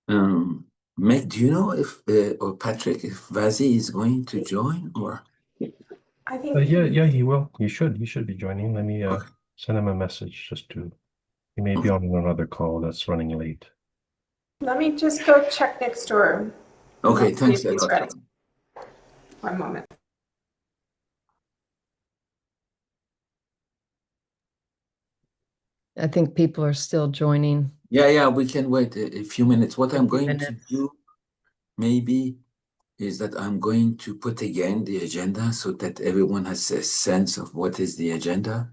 Meg, do you know if, or Patrick, if Vazi is going to join or? I think yeah, he will. He should be joining. Let me send him a message he may be on another call that's running late. let me just go check next door. Okay, See thanks if a he's lot. ready. One moment. I think people are still joining. Yeah, we can wait a few minutes. What I'm going to do maybe is that I'm going to put again the agenda so that everyone has a sense of what is the agenda.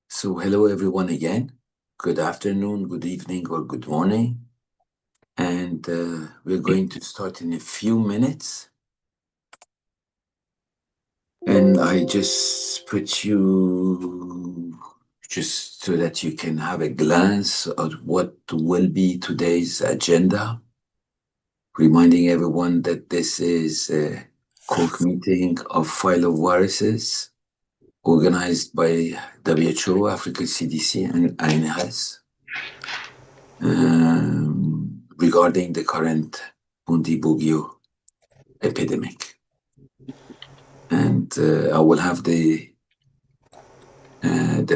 So hello everyone again. Good afternoon, good evening, or good morning. And we're going to start in a few minutes. And I just put you just so that you can have a glance of what will be today's agenda. Reminding everyone that this is a core meeting of filoviruses organized by WHO, Africa CDC, and INHS regarding the current Bundibugyo epidemic. And I will have the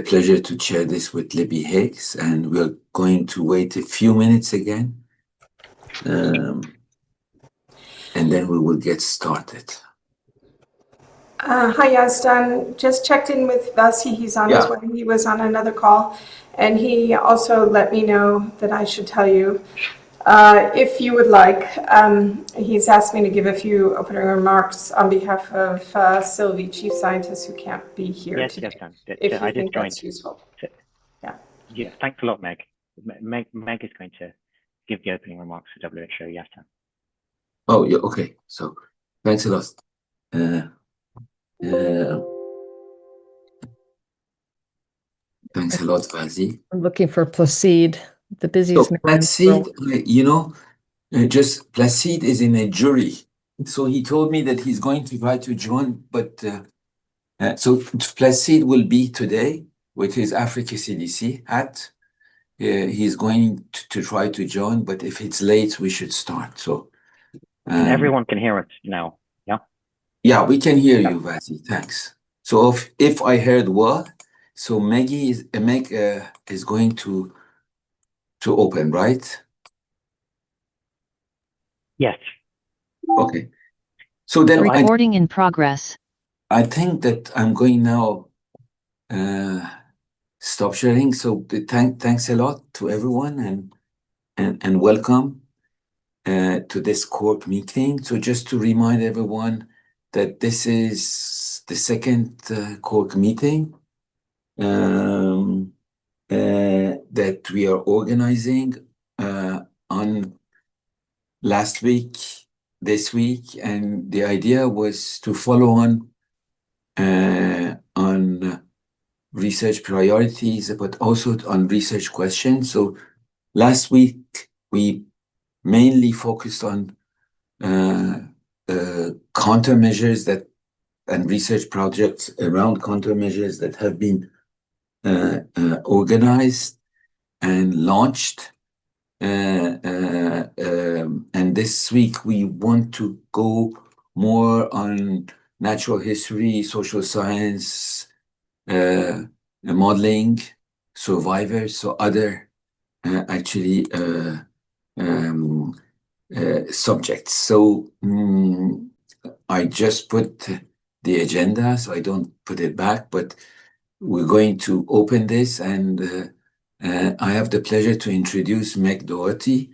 pleasure to chair this with Libby Higgs, and we're going to wait a few minutes again. And then we will get started. Hi, Yazdan. Just checked in with Vasi. He's on his way. He was on another call. And he also let me know that I should tell you, if you would like, he's asked me to give a few opening remarks on behalf of Sylvie, Chief Scientist, who can't be here today. If you think that's useful. Yeah, thanks a lot, Meg. Meg is going to give the opening remarks for WHO. Yes, sir. Oh, yeah, okay. So, thanks a lot. Thanks a lot, Vazi. I'm looking for Placide, the busiest man. Placide, you know, just Placide is in a jury. So he told me that he's going to try to join, but so Placide will be today with his Africa CDC hat. He's going to try to join, but if it's late, we should start. So everyone can hear us now. Yeah. Yeah, we can hear you, Vazi. Thanks. So if I heard well, so Meg is going to open, right? Yes. Okay. So then recording in progress. I think that I'm going now stop sharing. So thanks a lot to everyone and welcome to this court meeting. So just to remind everyone that this is the second court meeting that we are organizing on last week, this week, and the idea was to follow on research priorities, but also on research questions. So last week we mainly focused on countermeasures and research projects around countermeasures that have been organized and launched. And this week we want to go more on natural history, social science, modeling, survivors, so other subjects. So I just put the agenda, so I don't put it back, but we're going to open this, and I have the pleasure to introduce Meg Doherty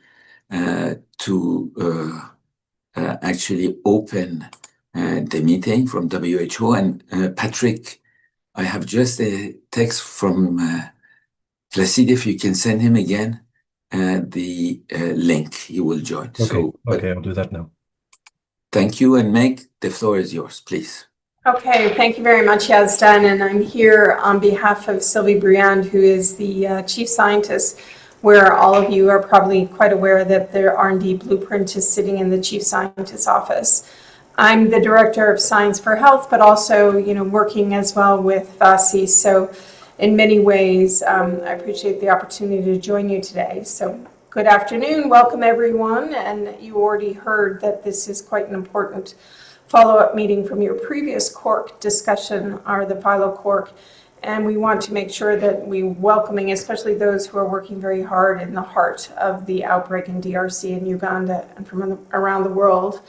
to actually open the meeting from WHO. And Patrick, I have just a text from Placide. If you can send him again the link, he will join. Okay, okay, I'll do that now. Thank you, and Meg, the floor is yours, please. Okay, thank you very much, Yazdan, and I'm here on behalf of Sylvie Briand, who is the Chief Scientist, where all of you are probably quite aware that their R&D blueprint is sitting in the Chief Scientist's office. I'm the Director of Science for Health, but also, working as well with Vasi. So in many ways, I appreciate the opportunity to join you today. So Good afternoon. Welcome, everyone. And you already heard that this is quite an important follow-up meeting from your previous cork discussion, or the philo-cork. And we want to make sure that we're welcoming, especially those who are working very hard in the heart of the outbreak in DRC and Uganda and from around the world.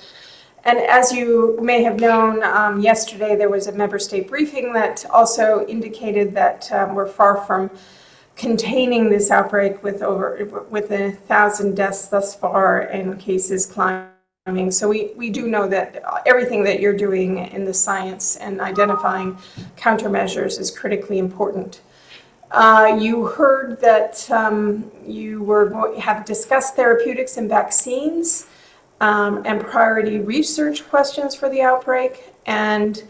And as you may have known, yesterday there was a member state briefing that also indicated that we're far from containing this outbreak with 1,000 deaths thus far and cases climbing. So we do know that everything that you're doing in the science and identifying countermeasures is critically important. You heard that you have discussed therapeutics and vaccines and priority research questions for the outbreak, and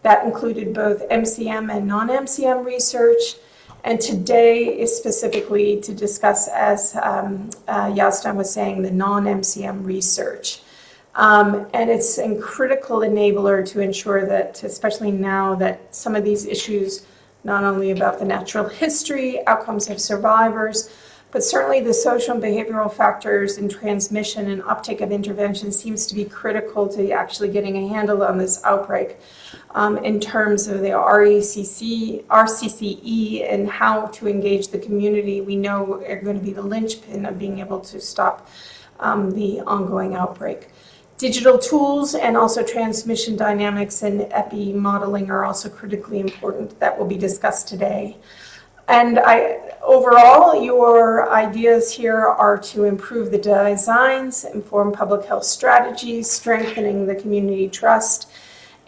that included both MCM and non-MCM research. And today is specifically to discuss, as Yazdan was saying, the non-MCM research. And it's a critical enabler to ensure that, especially now that some of these issues, not only about the natural history, outcomes of survivors, but certainly the social and behavioral factors in transmission and uptake of intervention seems to be critical to actually getting a handle on this outbreak in terms of the RCCE and how to engage the community. We know are going to be the linchpin of being able to stop the ongoing outbreak. Digital tools and also transmission dynamics and epi modeling are also critically important. That will be discussed today. And overall, your ideas here are to improve the designs, inform public health strategies, strengthening the community trust,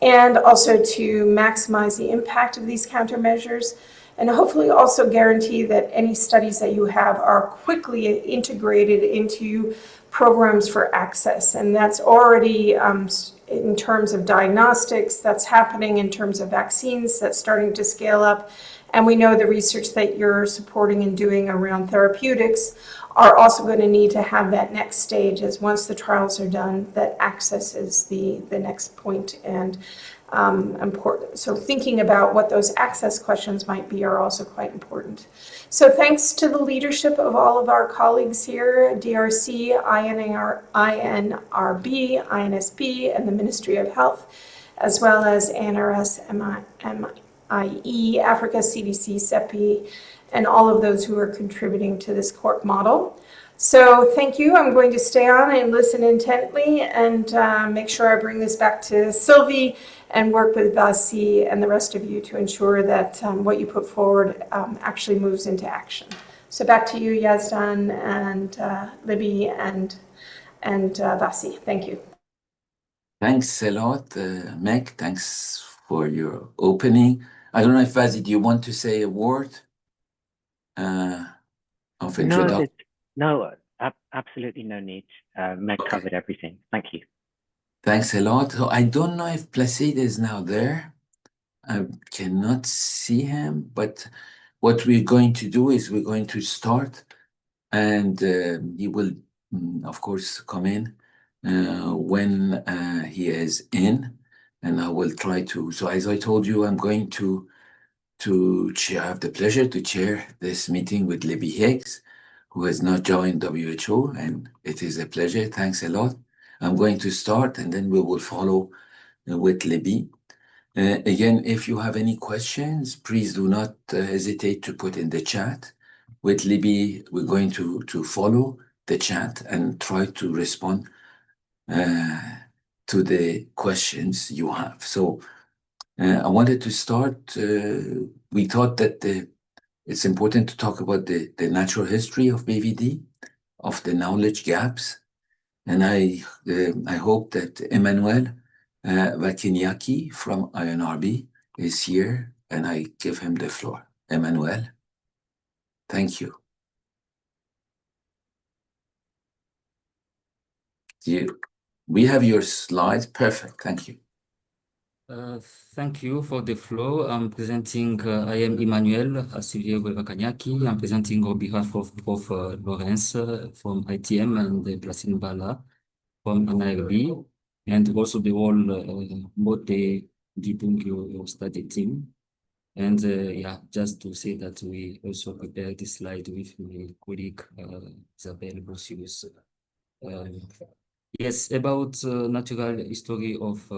and also to maximize the impact of these countermeasures, and hopefully also guarantee that any studies that you have are quickly integrated into programs for access. And that's already in terms of diagnostics, that's happening in terms of vaccines, that's starting to scale up. And we know the research that you're supporting and doing around therapeutics are also going to need to have that next stage, as once the trials are done, that access is the next point and important. So thinking about what those access questions might be are also quite important. So thanks to the leadership of all of our colleagues here, DRC, INRB, INSB, and the Ministry of Health, as well as ANRS, MIE, Africa CDC, CEPI, and all of those who are contributing to this cork model. So thank you. I'm going to stay on and listen intently and make sure I bring this back to Sylvie and work with Vasi and the rest of you to ensure that what you put forward actually moves into action. So back to you, Yazdan and Libby and Vasi. Thank you. Thanks a lot, Meg. Thanks for your opening. I don't know if Vasi, do you want to say a word of introduction? No, absolutely no need. Meg covered everything. Thank you. Thanks a lot. So I don't know if Placide is now there. I cannot see him, but what we're going to do is we're going to start, and he will, of course, come in when he is in, and I will try to. So as I told you, I'm going to have the pleasure to chair this meeting with Libby Higgs, who has not joined WHO, and it is a pleasure. Thanks a lot. I'm going to start, and then we will follow with Libby. Again, if you have any questions, please do not hesitate to put in the chat. With Libby, we're going to follow the chat and try to respond to the questions you have. So I wanted to start. We thought that it's important to talk about the natural history of BVD, of the knowledge gaps. And I hope that Emmanuel Vakinyaki from INRB is here, and I give him the floor. Emmanuel, thank you. We have your slides. Perfect. Thank you. Thank you for the floor. I'm presenting, I am Emmanuel Vakinyaki. I'm presenting on behalf of Prof. Lawrence from ITM and Placine Bala from NIRB, and also the whole Bundibugyo study team. And yeah, just to say that we also prepared this slide with my colleague Isabelle Bossius. Yes, about natural history of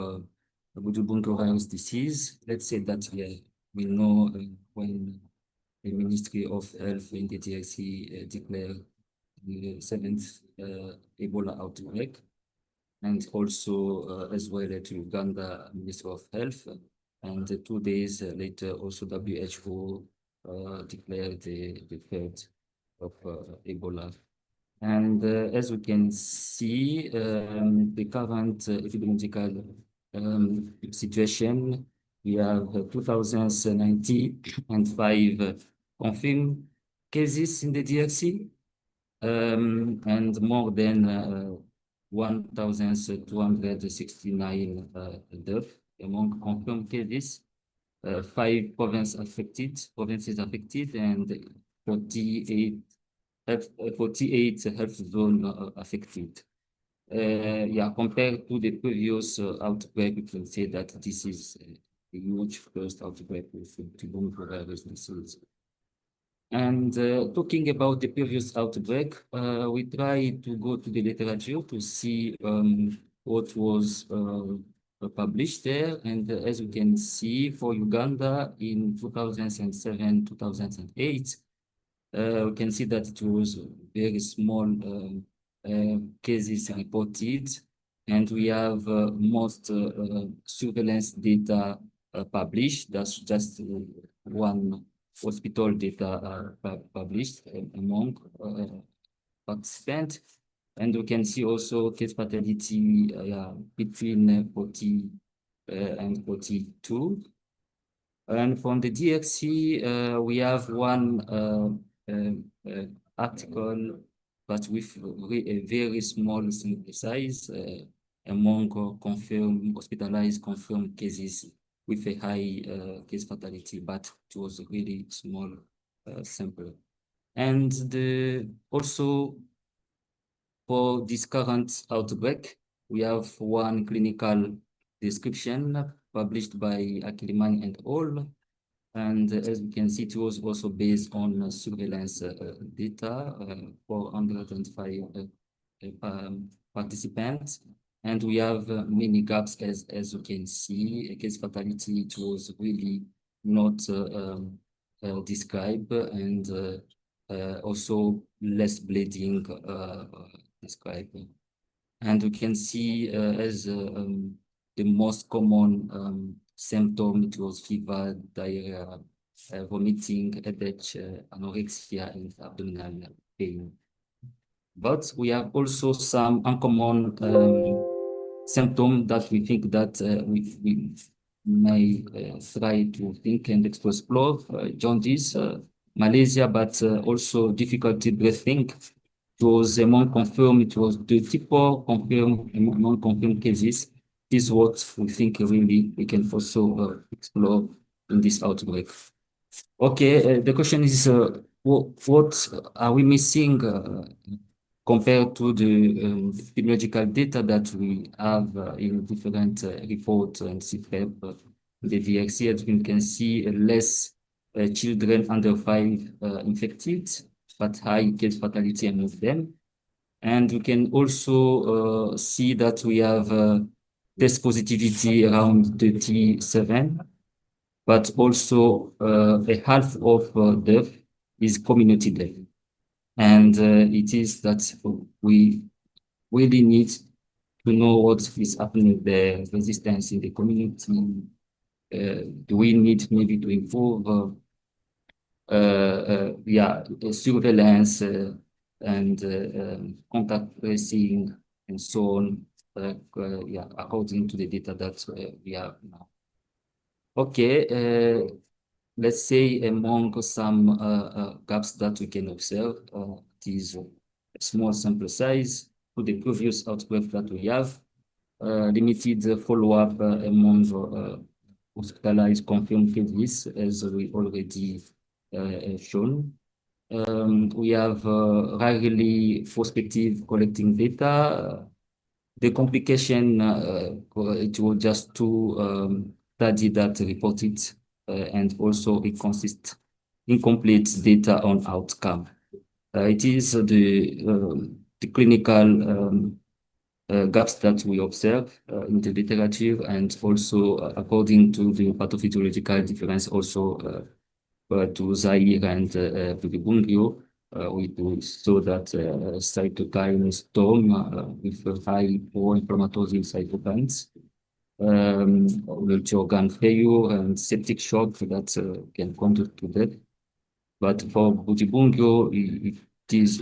Bundibugyo virus disease. Let's say that we know when the Ministry of Health in the DRC declared the 7th Ebola outbreak, and also as well at Uganda Ministry of Health. And 2 days later, also WHO declared the third of Ebola. And as we can see, the current epidemiological situation, we have 2,095 confirmed cases in the DRC, and more than 1,269 deaths among confirmed cases. 5 provinces affected, and 48 health zones affected. Yeah, compared to the previous outbreak, we can say that this is a huge first outbreak with Bundibugyo virus disease. And talking about the previous outbreak, we try to go to the literature to see what was published there. And as you can see, for Uganda in 2007, 2008, we can see that it was very small cases reported, and we have most surveillance data published. That's just one hospital data published among participants. And we can see also case fatality between 40 and 42. And from the DRC, we have one article, but with a very small sample size among hospitalized confirmed cases with a high case fatality, but it was a really small sample. And also for this current outbreak, we have one clinical description published by Akilimani and al. And as you can see, it was also based on surveillance data, 405 participants. And we have many gaps, as you can see. Case fatality, it was really not described, and also less bleeding described. And we can see as the most common symptom, it was fever, diarrhea, vomiting, headache, anorexia, and abdominal pain. But we have also some uncommon symptoms that we think that we may try to think and explore. Jaundice, malaria, but also difficulty breathing. It was among confirmed, it was 34 confirmed among confirmed cases. This is what we think really we can also explore in this outbreak. Okay, the question is, what are we missing compared to the epidemiological data that we have in different reports and CFEP, the DRC, as you can see, less children under 5 infected, but high case fatality among them. And we can also see that we have test positivity around 37, but also a half of death is community death. And it is that we really need to know what is happening, the resistance in the community. Do we need maybe to improve surveillance and contact tracing and so on, according to the data that we have now. Okay, let's say among some gaps that we can observe, it is a small sample size to the previous outbreak that we have, limited follow-up among hospitalized confirmed cases, as we already shown. We have rarely prospective collecting data. The complication, it was just 2 studies that reported and also it consists incomplete data on outcome. It is the clinical gaps that we observe in the literature, and also according to the pathophysiological difference also to Zaire and Bundibugyo, we saw that cytokine storm with high pro-inflammatory cytokines, multi-organ failure and septic shock that can contribute to that. But for Bundibugyo,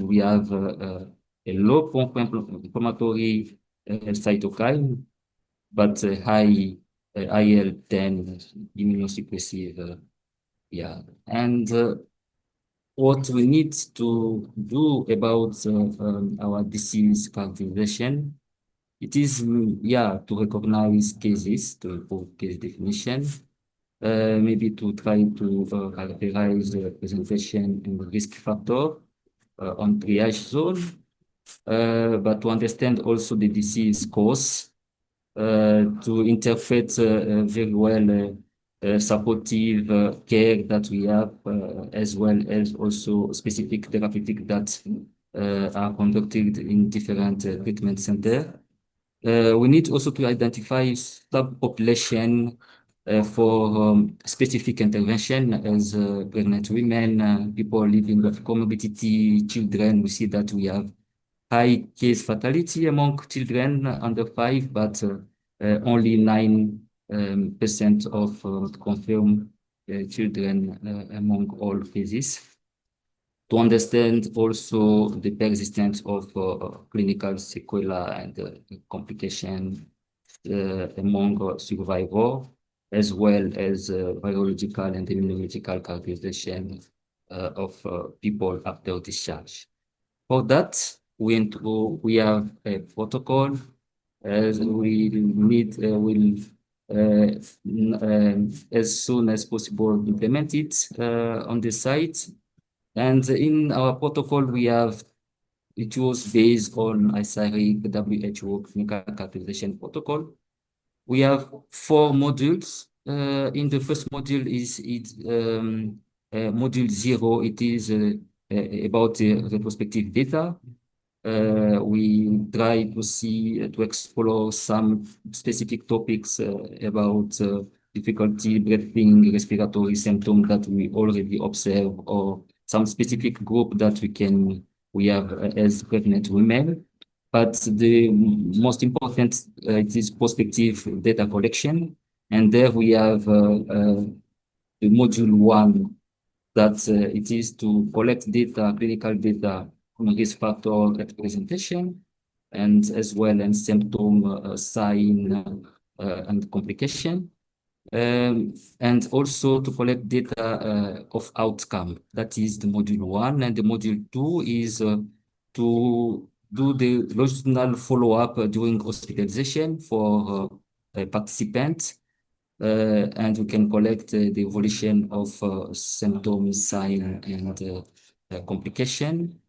we have a low inflammatory cytokine, but high IL-10 immunosuppressive. Yeah, and what we need to do about our disease characterization, it is to recognize cases, to improve case definition, maybe to try to characterize the presentation and risk factor on triage zone, but to understand also the disease cause, to interpret very well supportive care that we have, as well as also specific therapeutic that are conducted in different treatment centers. We need also to identify subpopulation for specific intervention as pregnant women, people living with comorbidity, children. We see that we have high case fatality among children under 5, but only 9% of confirmed children among all cases. To understand also the persistence of clinical sequelae and complication among survivors, as well as virological and immunological characterization of people after discharge. For that, we have a protocol. As we need, as soon as possible, implement it on the site. And in our protocol, it was based on ICARI, the WHO clinical characterization protocol. We have 4 modules. In the first module module 0. It is about the retrospective data. We try to explore some specific topics about difficulty breathing, respiratory symptoms that we already observe, or some specific group that we have as pregnant women. But the most important it is prospective data collection, and there we have the module 1 that it is to collect data, clinical data on risk factor representation, and as well as symptom, sign, and complication. And also to collect data of outcome. That is the module 1, and the module 2 is to do the longitudinal follow-up during hospitalization for participants, and we can collect the evolution of symptoms, sign, and complication.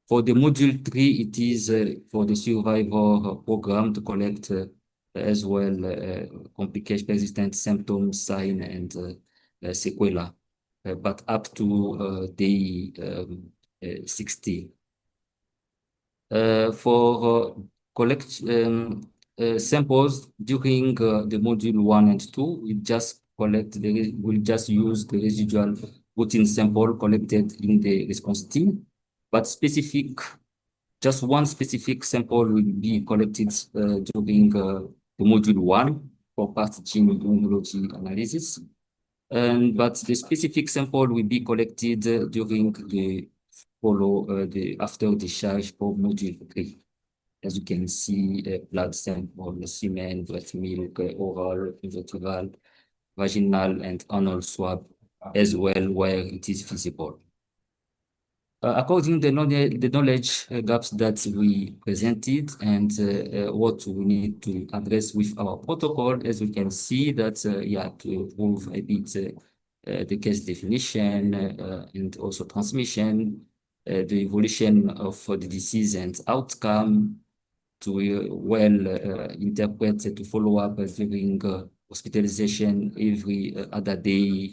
For the module 3, it is for the survivor program to collect as well complication, persistent symptoms, sign, and sequelae, but up to day 60. For collect samples during the module 1 and 2, we'll just use the residual routine sample collected in the response team, but just one specific sample will be collected during the module 1 for pathogen immunology analysis. But the specific sample will be collected during the after discharge for module 3. As you can see, blood sample, semen, breast milk, oral, intraoral, vaginal, and anal swab as well where it is feasible. According to the knowledge gaps that we presented and what we need to address with our protocol, as we can see that to improve a bit the case definition and also transmission, the evolution of the disease and outcome, to interpret, to follow up during hospitalization every other day,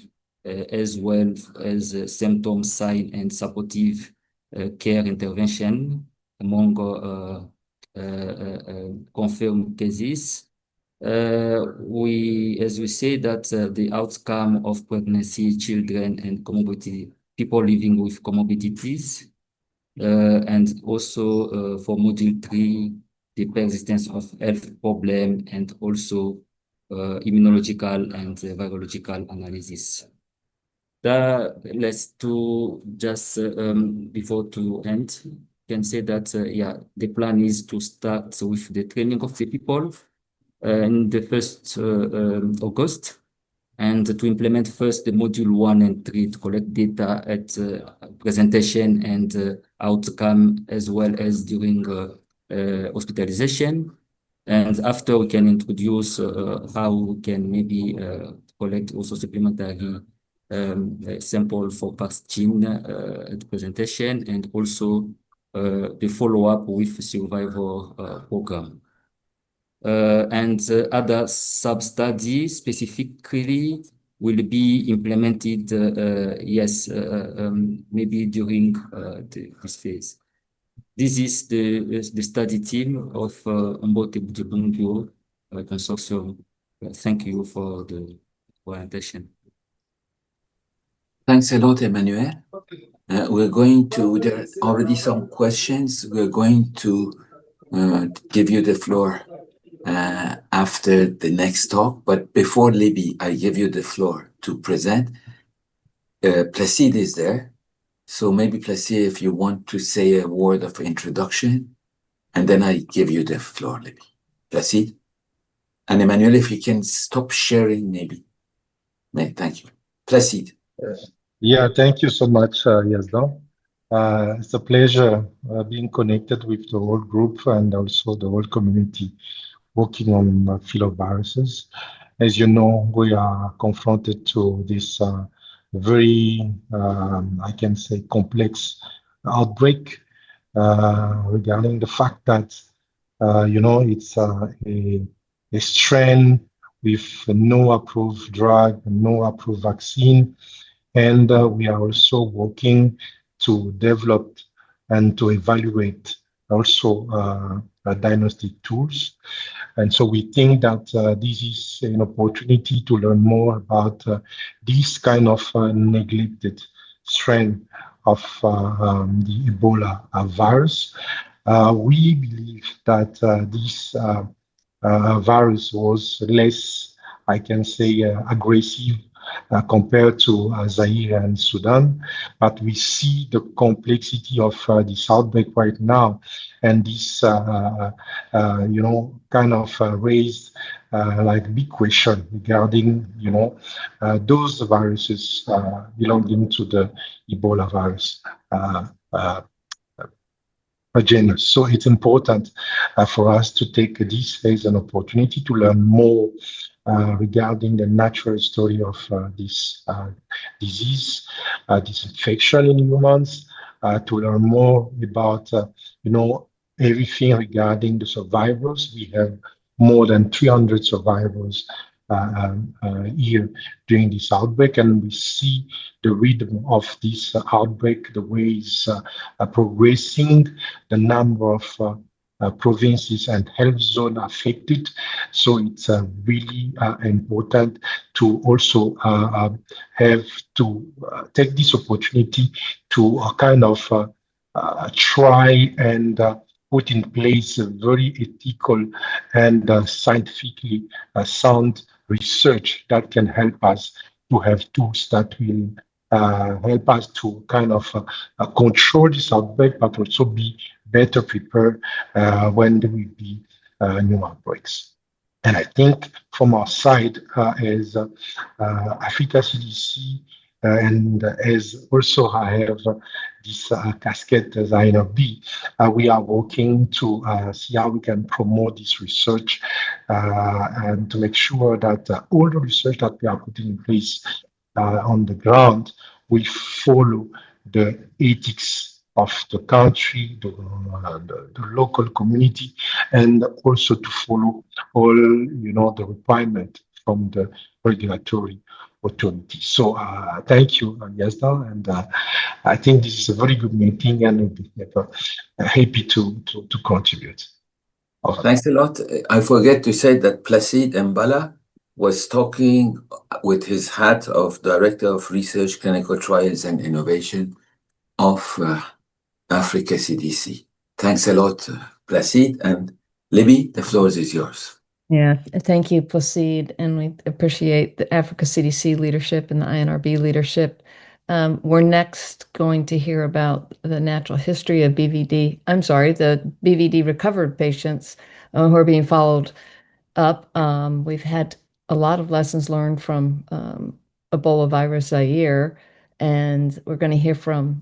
as well as symptom, sign, and supportive care intervention among confirmed cases. As we say that the outcome of pregnancy, children, and people living with comorbidities, and also for module 3, the persistence of health problem and also immunological and virological analysis. Let's do just before to end, can say that yeah, the plan is to start with the training of the people in the 1st August, and to implement first the module 1 and 3 to collect data at presentation and outcome, as well as during hospitalization. And after, we can introduce how we can maybe collect also supplementary sample for past gene at presentation, and also the follow-up with survivor program. And other sub-studies specifically will be implemented, yes, maybe during this phase. This is the study team of Bundibugyo consortium. Thank you for the presentation. Thanks a lot, Emmanuel. We're going to, there are already some questions. We're going to give you the floor after the next talk. But before Libby, I give you the floor to present. Placide is there. So maybe Placide, if you want to say a word of introduction, and then I give you the floor, Libby. Placide? And Emmanuel, if you can stop sharing, maybe. Thank you. Placide. Yeah, thank you so much, Yazdan. It's a pleasure being connected with the whole group and also the whole community working on filoviruses. As you know, we are confronted to this very, I can say, complex outbreak regarding the fact that, it's a strain with no approved drug, no approved vaccine. And we are also working to develop and to evaluate also diagnostic tools. And so we think that this is an opportunity to learn more about this kind of neglected strain of the Ebola virus. We believe that this virus was less, I can say, aggressive compared to Zaire and Sudan, but we see the complexity of this outbreak right now, and this, kind of raised like big question regarding, those viruses belonging to the Ebola virus genus. So it's important for us to take this as an opportunity to learn more regarding the natural story of this disease, this infection in humans, to learn more about, everything regarding the survivors. We have more than 300 survivors here during this outbreak, and we see the rhythm of this outbreak, the way it's progressing, the number of provinces and health zones affected. So it's really important to also have to take this opportunity to kind of try and put in place a very ethical and scientifically sound research that can help us to have tools that will help us to kind of control this outbreak, but also be better prepared when there will be new outbreaks. And I think from our side, as Africa CDC, and as also I have this casket as INRB, we are working to see how we can promote this research and to make sure that all the research that we are putting in place on the ground will follow the ethics of the country, the local community, and also to follow all the requirement from the regulatory authority. So thank you, Yazda, and I think this is a very good meeting, and we'll be happy to contribute. Thanks a lot. I forget to say that Placide Mbala was talking with his hat of Director of Research, Clinical Trials and Innovation of Africa CDC. Thanks a lot, Placide. And Libby, the floor is yours. Yeah, thank you, Placide, and we appreciate the Africa CDC leadership and the INRB leadership. We're next going to hear about the natural history of BVD. I'm sorry, the BVD recovered patients who are being followed up. We've had a lot of lessons learned from Ebola virus Zaire, and we're going to hear from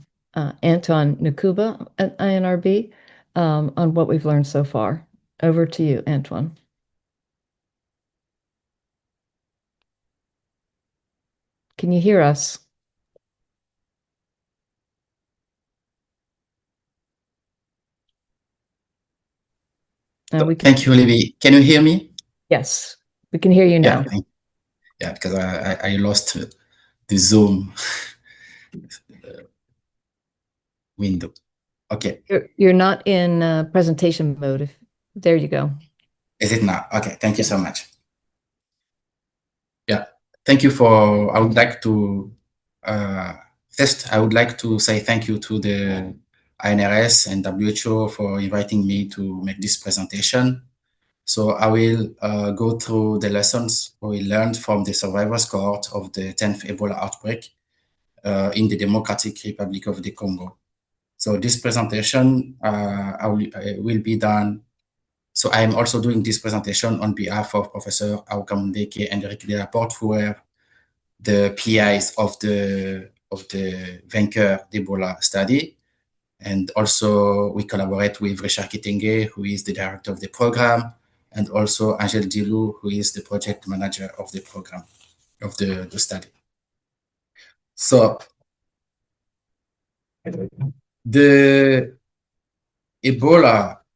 Anton Nakuba at INRB on what we've learned so far. Over to you, Antoine. Can you hear us? Thank you, Libby. Can you hear me? Yes, we can hear you now. Yeah, because I lost the Zoom window. Okay. You're not in presentation mode. There you go. Is it now? Okay, thank you so much. Yeah, thank you for, I would like to, first, I would like to say thank you to the INRS and WHO for inviting me to make this presentation. So I will go through the lessons we learned from the survivors cohort of the 10th Ebola outbreak in the Democratic Republic of the Congo. So this presentation will be done. So I am also doing this presentation on behalf of Professor Aukamundeke and Eric Delaporte, who were the PIs of the Vainqueur d'Ebola study. And also we collaborate with Richard Kitenge, who is the director of the program, and also Angel Dilou, who is the project manager of the program, of the study. So the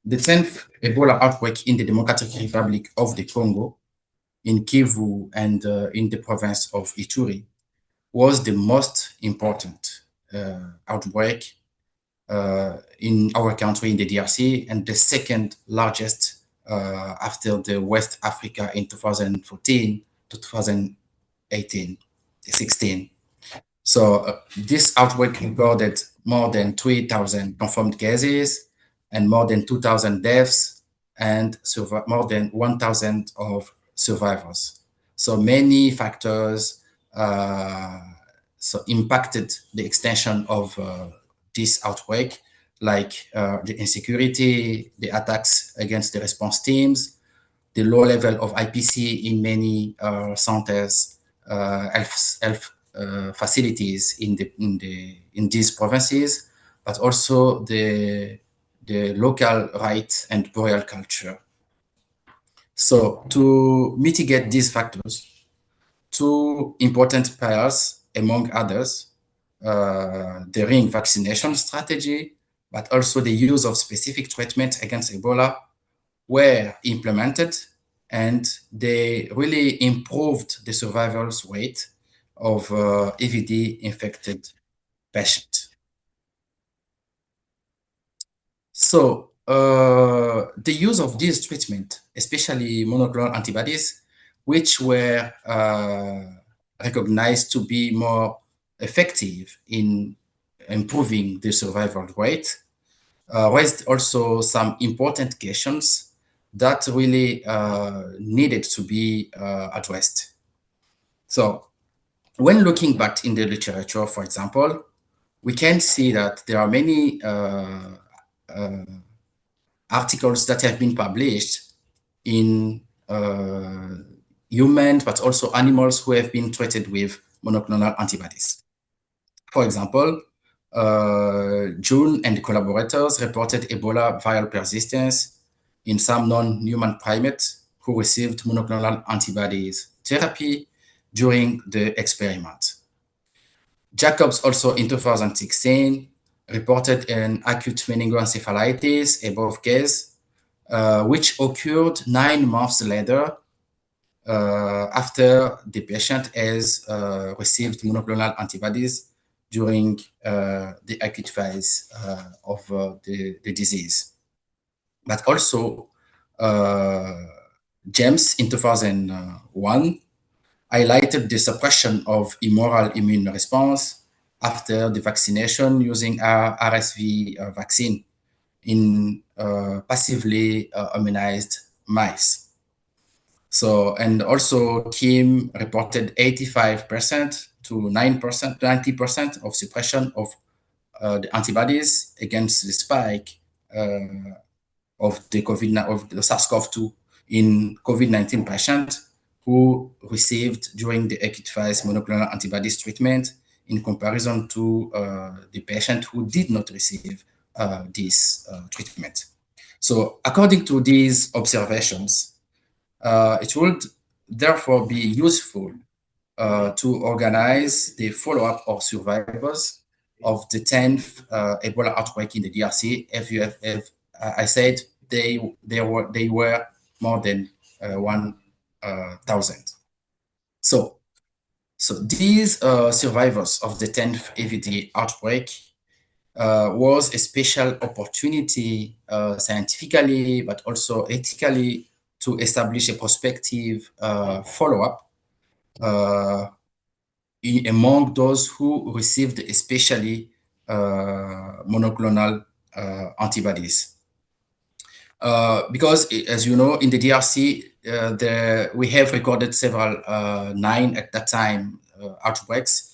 10th Ebola outbreak in the Democratic Republic of the Congo, in Kivu and in the province of Ituri, was the most important outbreak in our country, in the DRC, and the second largest after the West Africa in 2014 to 2016. So this outbreak recorded more than 3,000 confirmed cases and more than 2,000 deaths and more than 1,000 of survivors. So many factors impacted the extension of this outbreak, like the insecurity, the attacks against the response teams, the low level of IPC in many centers, health facilities in these provinces, but also the local rights and burial culture. So to mitigate these factors, two important pillars, among others, the ring vaccination strategy, but also the use of specific treatment against Ebola were implemented, and they really improved the survival rate of EVD infected patients. So the use of this treatment, especially monoclonal antibodies, which were recognized to be more effective in improving the survival rate, raised also some important questions that really needed to be addressed. So when looking back in the literature, for example, we can see that there are many articles that have been published in humans, but also animals who have been treated with monoclonal antibodies. For example, June and collaborators reported Ebola viral persistence in some non-human primates who received monoclonal antibodies therapy during the experiment. Jacobs also in 2016 reported an acute meningoencephalitis above case, which occurred 9 months later after the patient has received monoclonal antibodies during the acute phase of the disease. But also, James in 2001 highlighted the suppression of humoral immune response after the vaccination using RSV vaccine in passively immunized mice. So, and also Kim reported 85% to 9%, 90% of suppression of the antibodies against the spike of the SARS-CoV-2 in COVID-19 patients who received during the acute phase monoclonal antibodies treatment in comparison to the patient who did not receive this treatment. So according to these observations, it would therefore be useful to organize the follow-up of survivors of the 10th Ebola outbreak in the DRC. If I said they were more than 1,000. So these survivors of the 10th AVD outbreak was a special opportunity scientifically, but also ethically, to establish a prospective follow-up among those who received especially monoclonal antibodies. Because, as you know, in the DRC, we have recorded several 9 at that time outbreaks,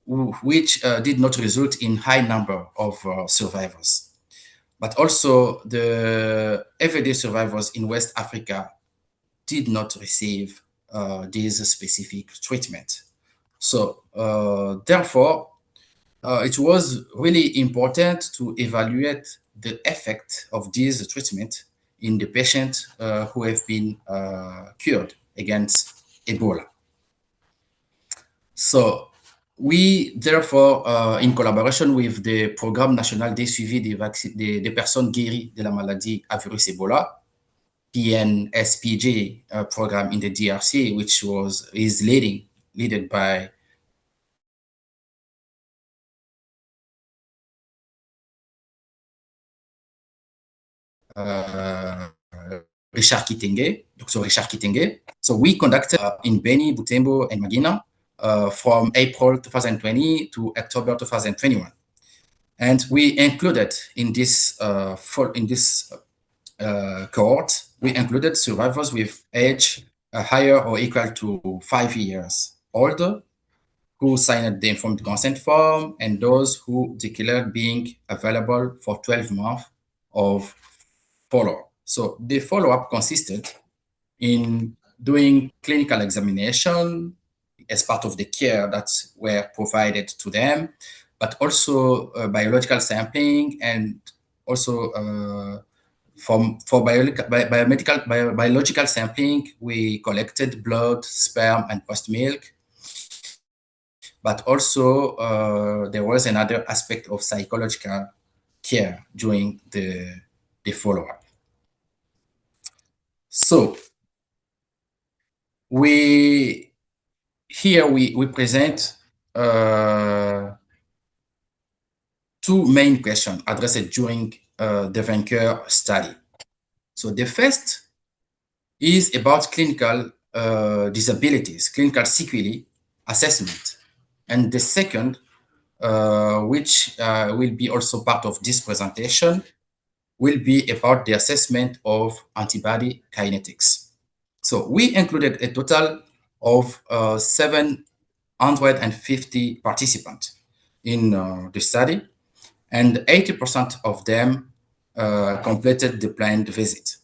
which did not result in high number of survivors. But also the everyday survivors in West Africa did not receive this specific treatment. So therefore, it was really important to evaluate the effect of this treatment in the patients who have been cured against Ebola. So we, therefore, in collaboration with the Programme National de Suivi des Personnes Guéries de la Maladie à Virus Ebola, PNSPG program in the DRC, which is led by Richard Kitenge, Dr. Richard Kitenge. So we conducted in Beni, Butembo, and Magina from April 2020 to October 2021. And we included in this cohort, we included survivors with age higher or equal to 5 years older, who signed the informed consent form, and those who declared being available for 12 months of follow-up. So the follow-up consisted in doing clinical examination as part of the care that were provided to them, but also biological sampling, and also for biological sampling, we collected blood, sperm, and breast milk. But also there was another aspect of psychological care during the follow-up. So we present two main questions addressed during the Vainqueur study. So the first is about clinical disabilities, clinical sequelae assessment. And the second, which will be also part of this presentation, will be about the assessment of antibody kinetics. So we included a total of 750 participants in the study, and 80% of them completed the planned visit.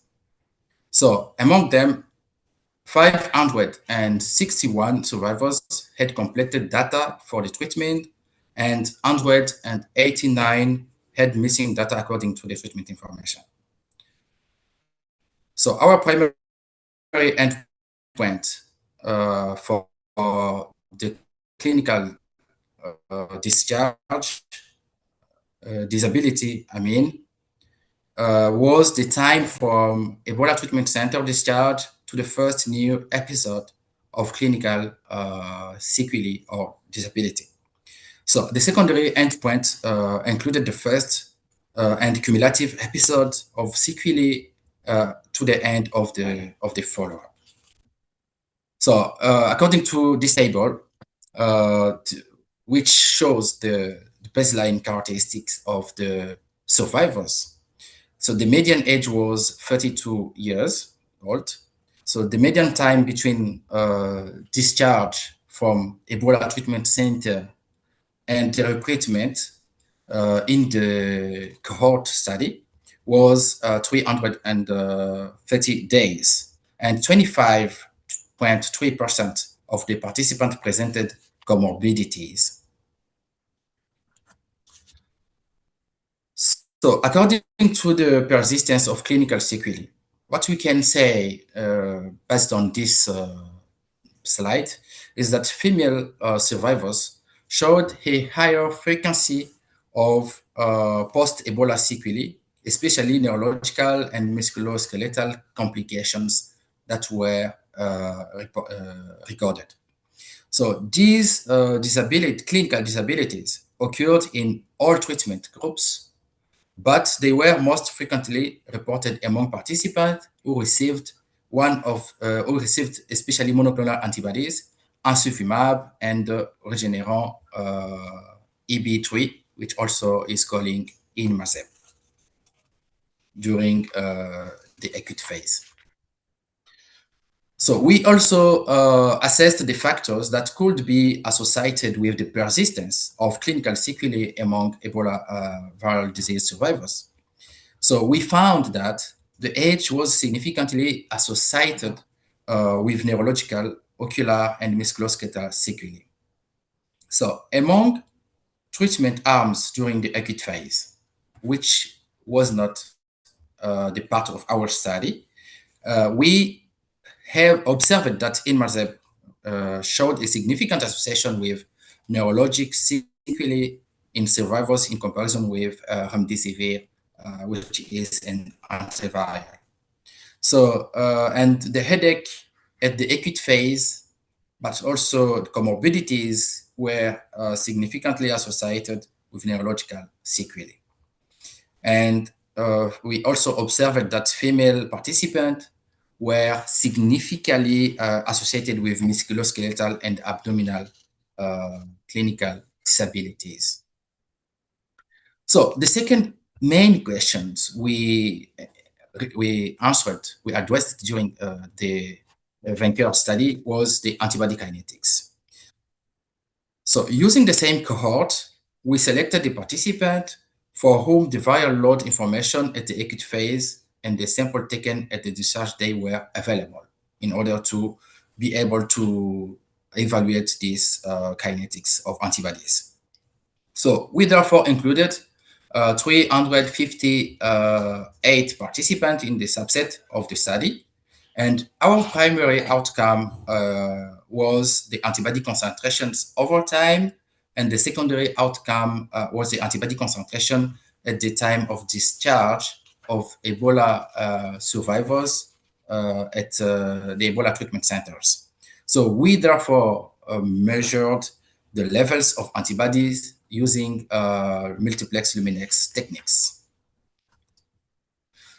So among them, 561 survivors had completed data for the treatment, and 189 had missing data according to the treatment information. So our primary endpoint for the clinical disability, was the time from Ebola treatment center discharge to the first new episode of clinical sequelae or disability. So the secondary endpoint included the first and cumulative episode of sequelae to the end of the follow-up. So according to this table, which shows the baseline characteristics of the survivors, so the median age was 32 years old. So the median time between discharge from Ebola treatment center and the recruitment in the cohort study was 330 days, and 25.3% of the participants presented comorbidities. So according to the persistence of clinical sequelae, what we can say based on this slide is that female survivors showed a higher frequency of post-Ebola sequelae, especially neurological and musculoskeletal complications that were recorded. So these clinical disabilities occurred in all treatment groups, but they were most frequently reported among participants who received especially monoclonal antibodies, ansufimab, and Regeneron EB3, which also is calling Inmazeb during the acute phase. So we also assessed the factors that could be associated with the persistence of clinical sequelae among Ebola viral disease survivors. So we found that the age was significantly associated with neurological, ocular, and musculoskeletal sequelae. So among treatment arms during the acute phase, which was not the part of our study, we have observed that Inmazeb showed a significant association with neurologic sequelae in survivors in comparison with remdesivir, which is an antiviral. So, and the headache at the acute phase, but also the comorbidities were significantly associated with neurological sequelae. And we also observed that female participants were significantly associated with musculoskeletal and abdominal clinical disabilities. So the second main questions we addressed during the Vancouver study was the antibody kinetics. So using the same cohort, we selected the participant for whom the viral load information at the acute phase and the sample taken at the discharge day were available in order to be able to evaluate these kinetics of antibodies. So we therefore included 358 participants in the subset of the study. And our primary outcome was the antibody concentrations over time, and the secondary outcome was the antibody concentration at the time of discharge of Ebola survivors at the Ebola treatment centers. So we therefore measured the levels of antibodies using multiplex Luminex techniques.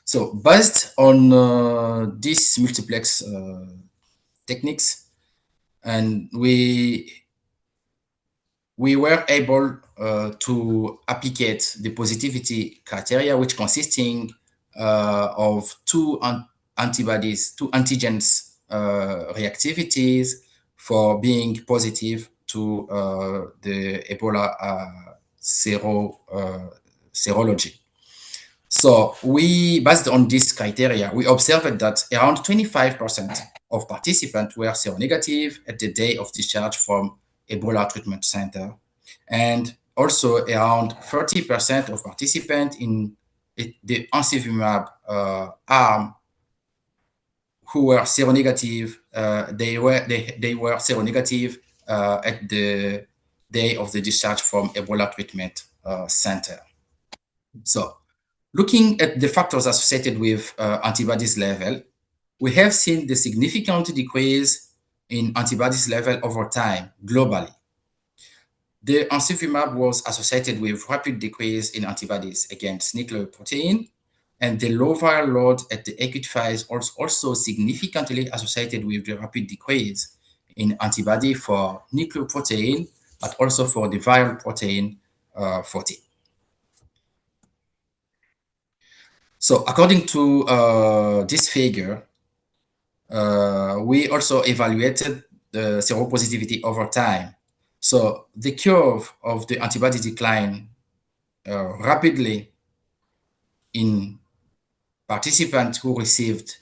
So based on these multiplex techniques, and we were able to applicate the positivity criteria, which consisting of two antibodies, two antigens reactivities for being positive to the Ebola serology. So we, based on this criteria, we observed that around 25% of participants were seronegative at the day of discharge from Ebola treatment center. And also around 30% of participants in the ansufimab arm who were seronegative, they were seronegative at the day of the discharge from Ebola treatment center. So looking at the factors associated with antibodies level, we have seen the significant decrease in antibodies level over time globally. The ansivimab was associated with rapid decrease in antibodies against nucleoprotein, and the low viral load at the acute phase was also significantly associated with the rapid decrease in antibody for nucleoprotein, but also for the viral protein 40. So according to this figure, we also evaluated the seropositivity over time. So the curve of the antibody decline rapidly in participants who received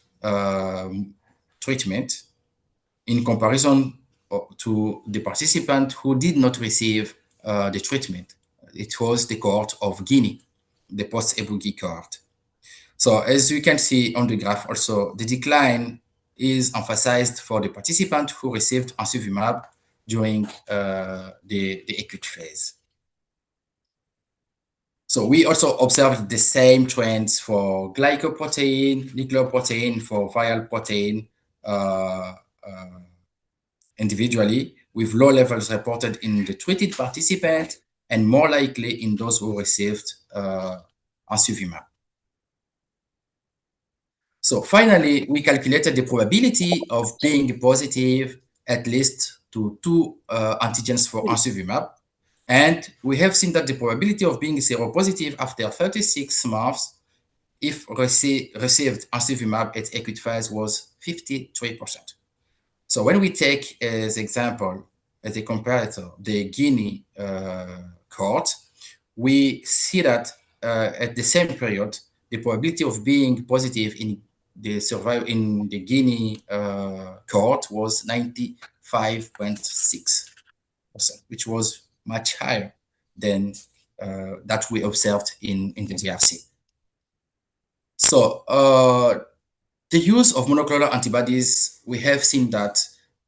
treatment in comparison to the participant who did not receive the treatment. It was the cohort of Guinea, the post-Ebugui cohort. So as you can see on the graph also, the decline is emphasized for the participant who received ansivimab during the acute phase. So we also observed the same trends for glycoprotein, nucleoprotein, for viral protein individually, with low levels reported in the treated participant and more likely in those who received ansivimab. So finally, we calculated the probability of being positive at least to 2 antigens for ansivimab. And we have seen that the probability of being seropositive after 36 months, if received ansivimab at acute phase, was 53%. So when we take as example, as a comparator, the Guinea cohort, we see that at the same period, the probability of being positive in the Guinea cohort was 95.6%, which was much higher than that we observed in the DRC. So the use of monoclonal antibodies, we have seen that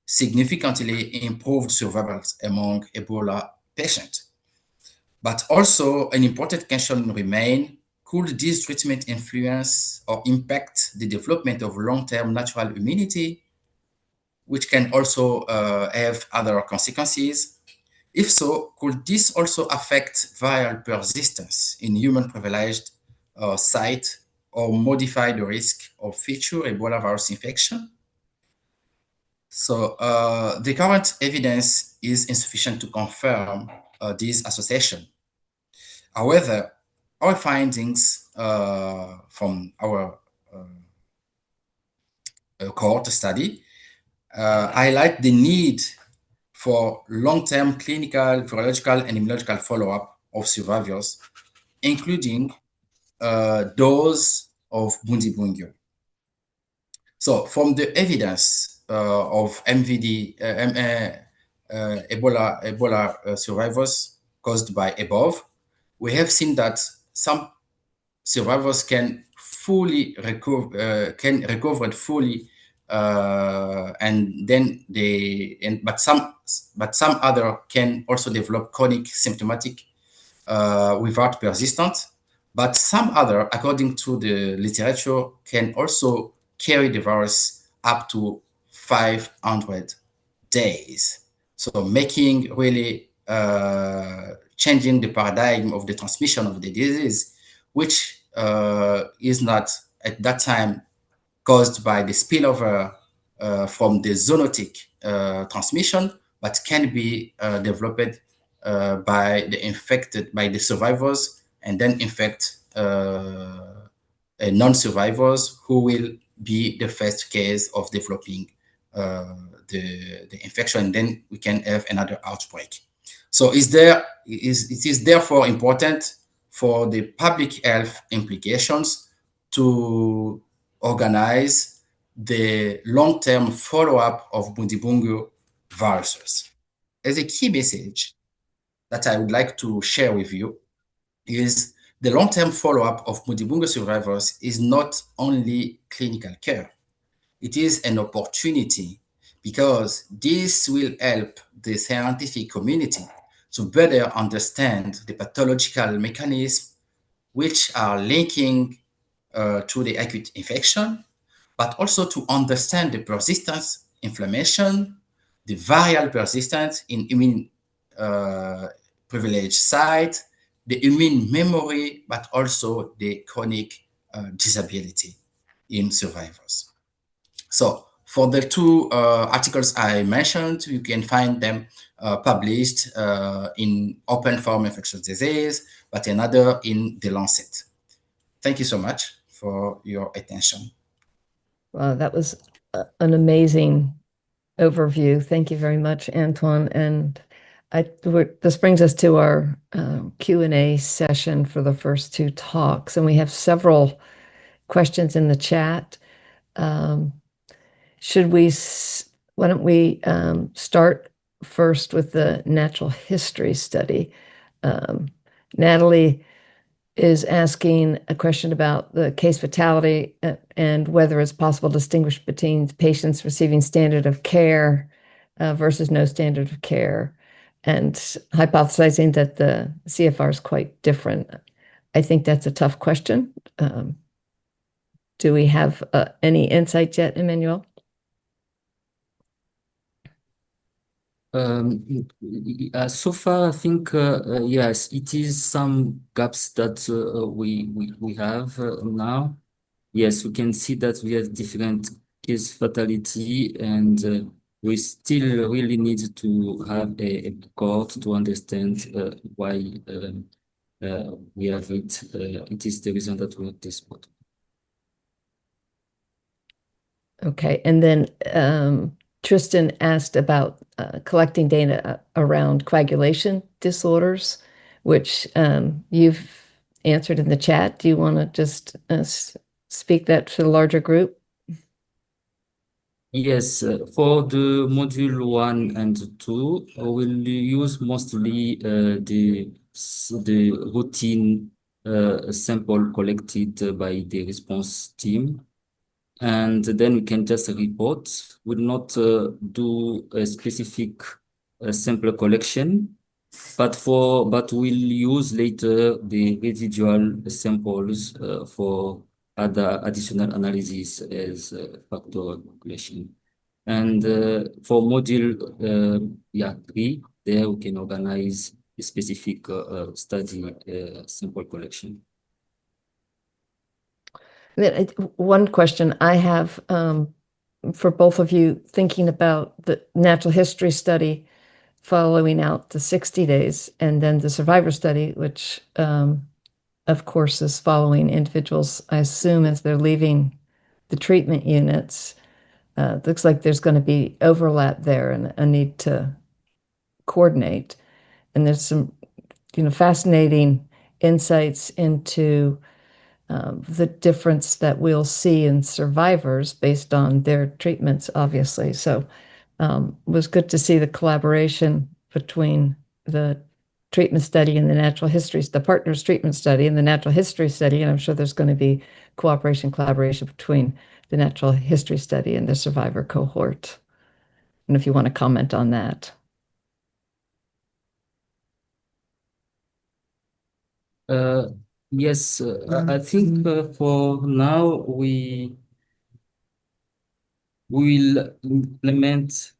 significantly improved survival among Ebola patients. But also an important question remains, could this treatment influence or impact the development of long-term natural immunity, which can also have other consequences? If so, could this also affect viral persistence in human privileged site or modify the risk of future Ebola virus infection? So the current evidence is insufficient to confirm this association. However, our findings from our cohort study highlight the need for long-term clinical, virological, and immunological follow-up of survivors, including those of Bundibugyo. So from the evidence of MVD, Ebola survivors caused by above, we have seen that some survivors can fully recover fully, but some other can also develop chronic symptomatic without persistence. But some other, according to the literature, can also carry the virus up to 500 days. So making really changing the paradigm of the transmission of the disease, which is not at that time caused by the spillover from the zoonotic transmission, but can be developed by the survivors and then infect non-survivors who will be the first case of developing the infection, and then we can have another outbreak. So it is therefore important for the public health implications to organize the long-term follow-up of Bundibugyo viruses. As a key message that I would like to share with you is the long-term follow-up of Bundibugyo survivors is not only clinical care. It is an opportunity because this will help the scientific community to better understand the pathological mechanisms which are linking to the acute infection, but also to understand the persistence, inflammation, the viral persistence in immune privileged site, the immune memory, but also the chronic disability in survivors. So for the two articles I mentioned, you can find them published in Open Form Infectious Disease, but another in The Lancet. Thank you so much for your attention. Wow, that was an amazing overview. Thank you very much, Antoine. And this brings us to our Q&A session for the first two talks. And we have several questions in the chat. Why don't we start first with the natural history study? Natalie is asking a question about the case fatality and whether it's possible to distinguish between patients receiving standard of care versus no standard of care, and hypothesizing that the CFR is quite different. I think that's a tough question. Do we have any insight yet, Emmanuel? So far, I think yes, it is some gaps that we have now. Yes, we can see that we have different case fatality, and we still really need to have a cohort to understand why we have it. It is the reason that we have this spot. Okay, and then Tristan asked about collecting data around coagulation disorders, which you've answered in the chat. Do you want to just speak that to the larger group? Yes, for the module 1 and 2, we'll use mostly the routine sample collected by the response team. And then we can just report. We'll not do a specific sample collection, but we'll use later the residual samples for other additional analysis as factor calculation. And for module 3, there we can organize a specific study sample collection. One question I have for both of you, thinking about the natural history study following out the 60 days, and then the survivor study, which of course is following individuals, I assume, as they're leaving the treatment units. Looks like there's going to be overlap there and a need to coordinate. And there's some, fascinating insights into the difference that we'll see in survivors based on their treatments, obviously. So it was good to see the collaboration between the treatment study and the natural history, the partners treatment study and the natural history study. And I'm sure there's going to be collaboration between the natural history study and the survivor cohort. And if you want to comment on that. Yes, I think for now we will implement.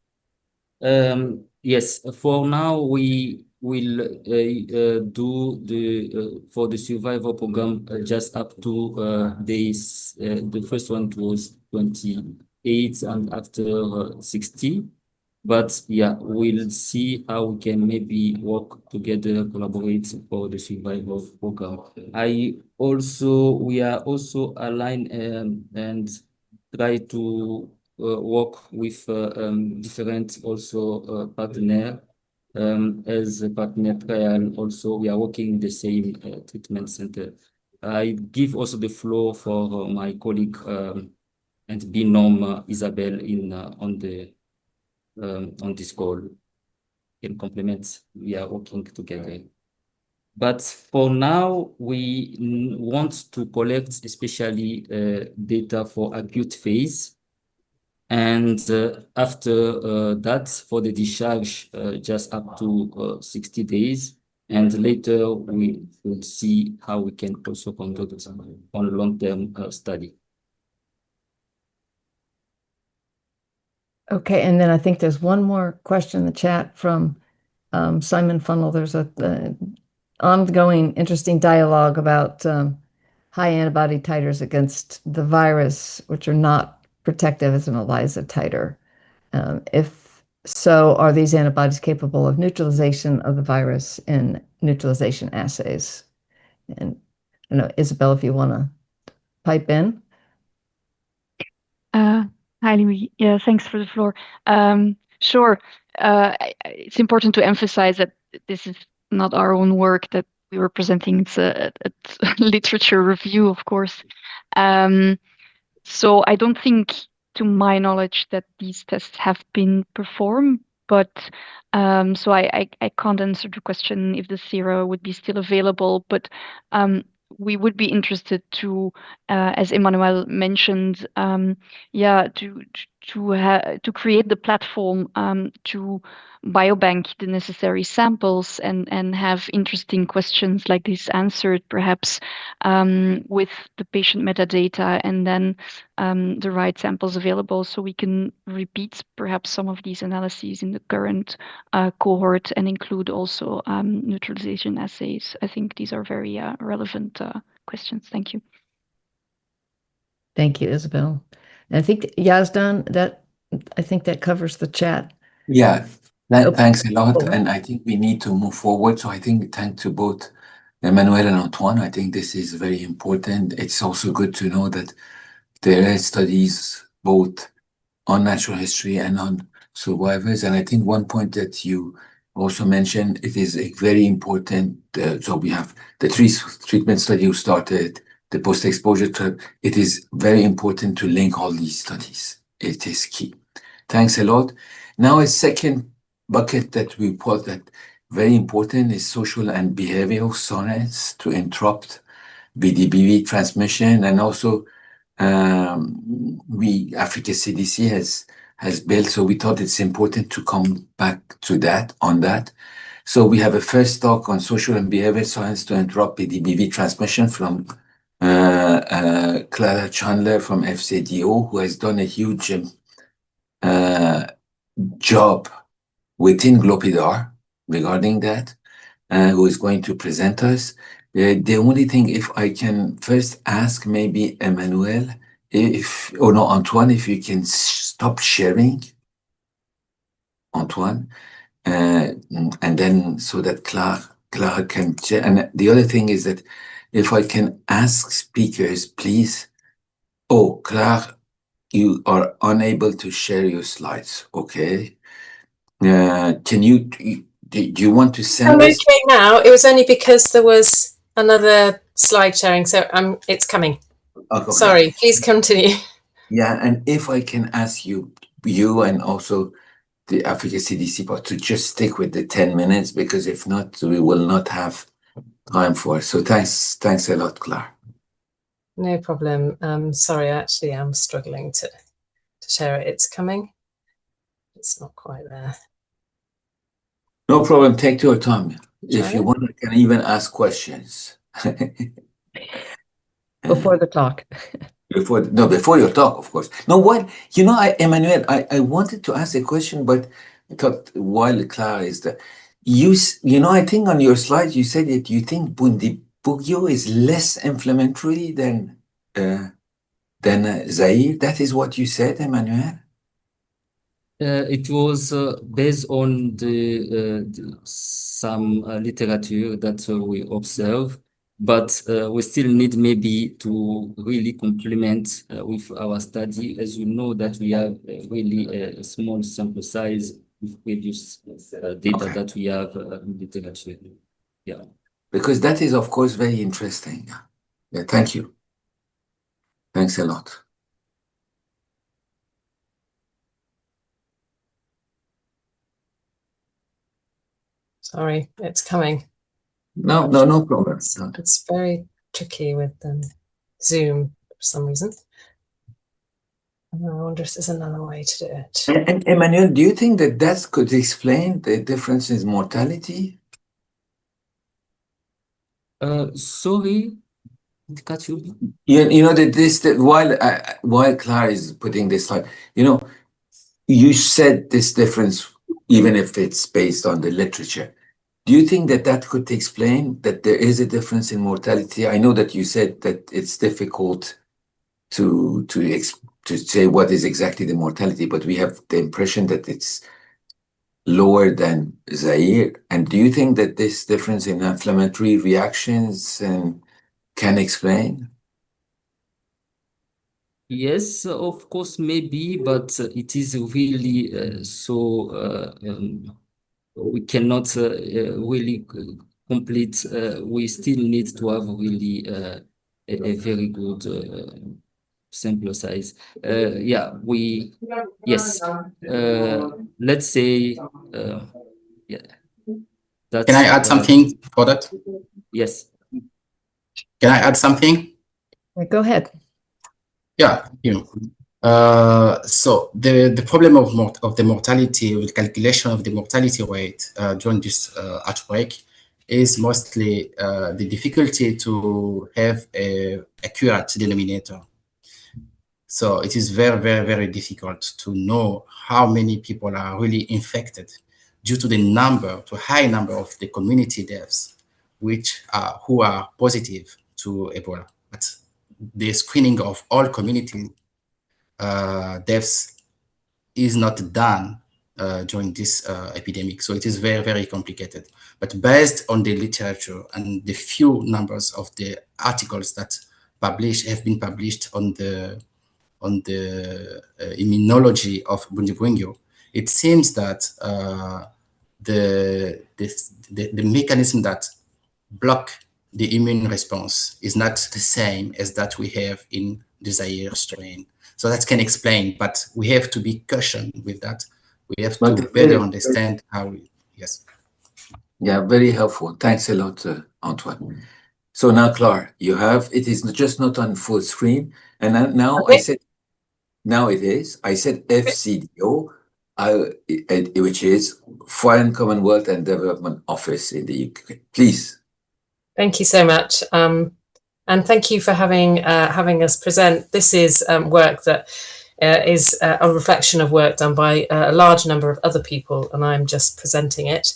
Yes, for now we will do the for the survival program just up to days. The first one was 28, and after 60. But yeah, we'll see how we can maybe work together, collaborate for the survival program. We are also aligned and try to work with different also partner. As a partner trial, also we are working in the same treatment center. I give also the floor for my colleague and binôme Isabelle on this call. In complement, we are working together. But for now, we want to collect especially data for acute phase. And after that, for the discharge, just up to 60 days. And later, we will see how we can also conduct on long-term study. Okay, and then I think there's one more question in the chat from Simon Funnel. There's a ongoing interesting dialogue about high antibody titers against the virus, which are not protective as an ELISA titer. If so, are these antibodies capable of neutralization of the virus in neutralization assays? And I don't know, Isabel, if you want to pipe in. Hi, Louis. Yeah, thanks for the floor. Sure. It's important to emphasize that this is not our own work that we were presenting. It's a literature review, of course. So I don't think, to my knowledge, that these tests have been performed, but so I can't answer the question if the sera would be still available, but we would be interested to, as Emmanuel mentioned, to create the platform to biobank the necessary samples and have interesting questions like this answered, perhaps with the patient metadata and then the right samples available, so we can repeat perhaps some of these analyses in the current cohort and include also neutralization assays. I think these are very relevant questions. Thank you. Thank you, Isabel. And I think Yazdan, I think that covers the chat. Yeah, thanks a lot. And I think we need to move forward. So I think thanks to both Emmanuel and Antoine. I think this is very important. It's also good to know that there are studies both on natural history and on survivors. And I think one point that you also mentioned, it is a very important. So we have the treatment study you started, the post-exposure. It is very important to link all these studies. It is key. Thanks a lot. Now, a second bucket that we put that very important is social and behavioral science to interrupt BDBV transmission, and also Africa CDC has built. So we thought it's important to come back to that on that. So we have a first talk on social and behavioral science to interrupt BDBV transmission from Clara Chandler from FCDO, who has done a huge job within Glopidar regarding that, who is going to present us. The only thing, if I can first ask maybe Emmanuel, Antoine, if you can stop sharing, Antoine, and then so that Clara can share. And the other thing is that if I can ask speakers, please, Clara, you are unable to share your slides, okay? Do you want to send I'm us? okay now. It was only because there was another slide sharing, so it's coming. Okay. Sorry, please continue. Yeah, and if I can ask you and also the Africa CDC part to just stick with the 10 minutes, because if not, we will not have time for it. So thanks a lot, Claire. No problem. Sorry, actually, I'm struggling to share it. It's coming. It's not quite there. No problem. Take your time. If you want, I can even ask questions. Before the talk. Before your talk, of course. No, what? Emmanuel, I wanted to ask a question, but I thought while Clara is there, I think on your slide you said that you think Bundibugyo is less inflammatory than Zaire. That is what you said, Emmanuel? It was based on some literature that we observe, but we still need maybe to really complement with our study, as you know that we have really a small sample size with previous data that we have in literature. Yeah. Because that is, of course, very interesting. Yeah, thank you. Thanks a lot. Sorry, it's coming. No problem. It's very tricky with Zoom for some reason. I wonder if there's another way to do it. And Emmanuel, do you think that could explain the difference in mortality? Sorry, while Clara is putting this slide, you said this difference, even if it's based on the literature. Do you think that that could explain that there is a difference in mortality? I know that you said that it's difficult to say what is exactly the mortality, but we have the impression that it's lower than Zaire. And do you think that this difference in inflammatory reactions can explain? Yes, of course, maybe, but it is really we cannot really complete. We still need to have really a very good sample size. Yeah, yes. Let's say, yeah. Can I add something for that? Yes. Can I add something? Go ahead. Yeah, so the problem of the mortality, with calculation of the mortality rate during this outbreak, is mostly the difficulty to have a accurate denominator. So it is very, very, very difficult to know how many people are really infected due to the high number of the community deaths, who are positive to Ebola. But the screening of all community deaths is not done during this epidemic. So it is very, very complicated. But based on the literature and the few numbers of the articles that have been published on the immunology of Bundibugyo, it seems that the mechanism that block the immune response is not the same as that we have in the Zaire strain. So that can explain, but we have to be cautioned with that. We have to better understand how yes. Yeah, very helpful. Thanks a lot, Antoine. So now, Claire, it is just not on full screen. And now okay. Now it is. I said FCDO, which is Foreign Commonwealth and Development Office in the UK. Please. Thank you so much. And thank you for having us present. This is work that is a reflection of work done by a large number of other people, and I'm just presenting it,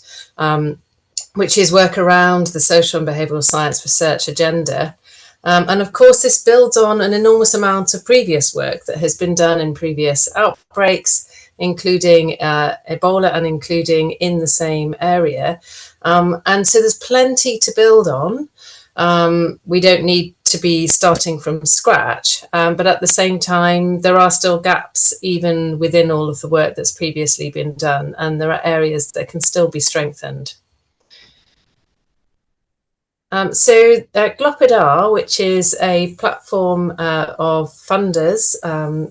which is work around the social and behavioural science research agenda. And of course, this builds on an enormous amount of previous work that has been done in previous outbreaks, including Ebola and including in the same area. And so there's plenty to build on. We don't need to be starting from scratch, but at the same time, there are still gaps even within all of the work that's previously been done, and there are areas that can still be strengthened. So Glopidar, which is a platform of funders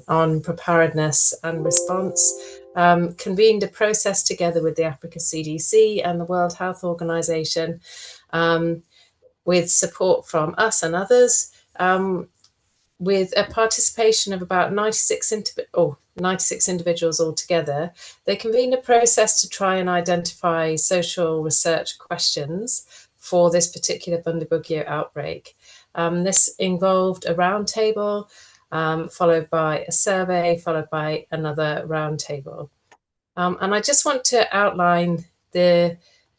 on preparedness and response, convened a process together with the Africa CDC and the World Health Organization, with support from us and others, with a participation of about 96 individuals altogether. They convened a process to try and identify social research questions for this particular Bundibugyo outbreak. This involved a roundtable, followed by a survey, followed by another roundtable. And I just want to outline the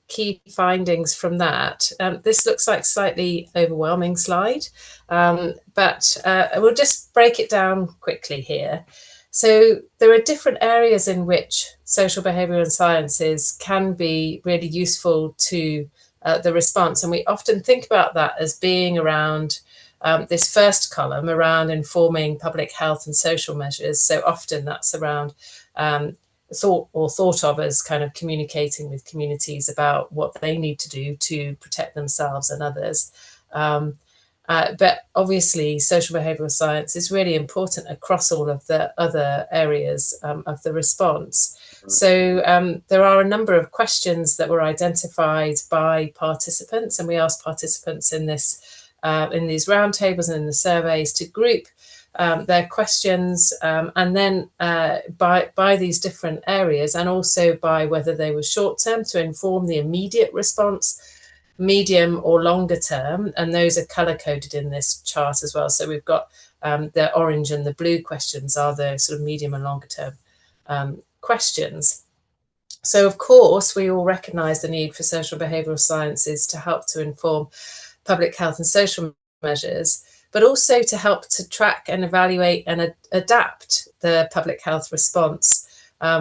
key findings from that. This looks like a slightly overwhelming slide, but we'll just break it down quickly here. So there are different areas in which social behavioural sciences can be really useful to the response. And we often think about that as being around this first column, around informing public health and social measures. So often that's around thought of as kind of communicating with communities about what they need to do to protect themselves and others. But obviously, social behavioural science is really important across all of the other areas of the response. So there are a number of questions that were identified by participants, and we asked participants in these roundtables and in the surveys to group their questions, and then by these different areas, and also by whether they were short-term to inform the immediate response, medium or longer term, and those are color-coded in this chart as well. So we've got the orange and the blue questions are the sort of medium and longer term questions. So, of course, we all recognise the need for social behavioural sciences to help to inform public health and social measures, but also to help to track and evaluate and adapt the public health response,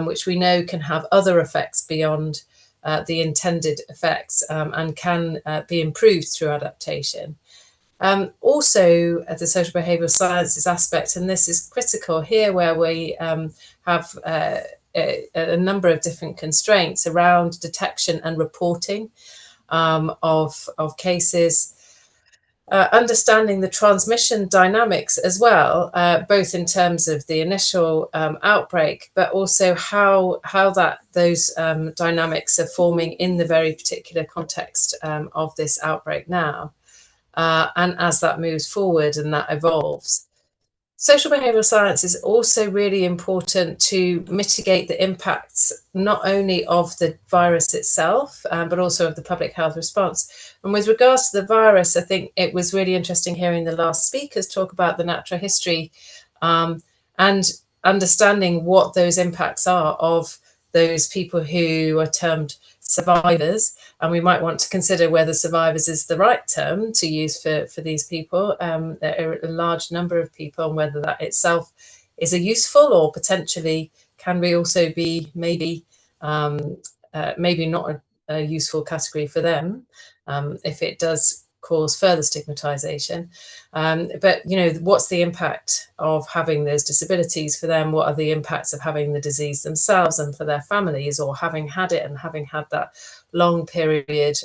which we know can have other effects beyond the intended effects and can be improved through adaptation. Also, the social behavioural sciences aspect, and this is critical here where we have a number of different constraints around detection and reporting of cases, understanding the transmission dynamics as well, both in terms of the initial outbreak, but also how those dynamics are forming in the very particular context of this outbreak now, and as that moves forward and that evolves. Social behavioural science is also really important to mitigate the impacts not only of the virus itself, but also of the public health response. And with regards to the virus, I think it was really interesting hearing the last speakers talk about the natural history and understanding what those impacts are of those people who are termed survivors. And we might want to consider whether survivors is the right term to use for these people. There are a large number of people, and whether that itself is a useful or potentially can we also be maybe not a useful category for them if it does cause further stigmatization. But, you know, what's the impact of having those disabilities for them? What are the impacts of having the disease themselves and for their families, or having had it and having had that long period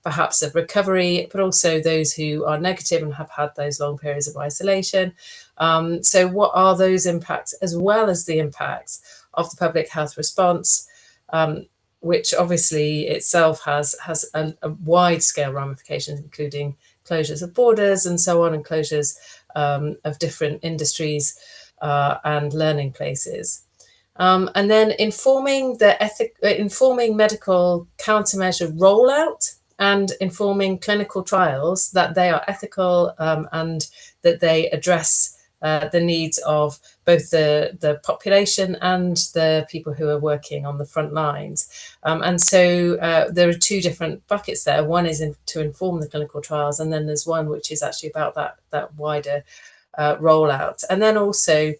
perhaps of recovery, but also those who are negative and have had those long periods of isolation. So what are those impacts, as well as the impacts of the public health response, which obviously itself has a wide scale ramifications, including closures of borders and so on, and closures of different industries and learning places. And then informing medical countermeasure rollout and informing clinical trials that they are ethical and that they address the needs of both the population and the people who are working on the front lines. And so there are two different buckets there. One is to inform the clinical trials, and then there's one which is actually about that wider rollout. And then also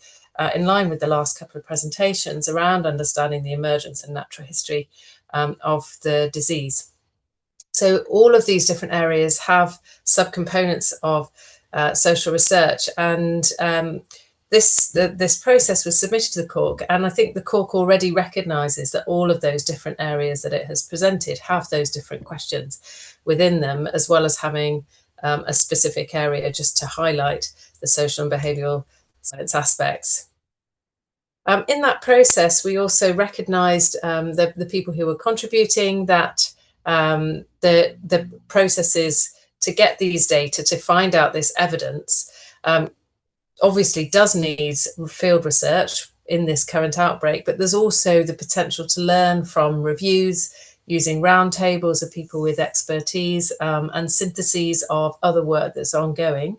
in line with the last couple of presentations around understanding the emergence and natural history of the disease. So all of these different areas have subcomponents of social research, and this process was submitted to the Cork, and I think the Cork already recognises that all of those different areas that it has presented have those different questions within them, as well as having a specific area just to highlight the social and behavioural science aspects. In that process, we also recognised the people who were contributing, that the processes to get these data, to find out this evidence, obviously does need field research in this current outbreak, but there's also the potential to learn from reviews using roundtables of people with expertise and syntheses of other work that's ongoing.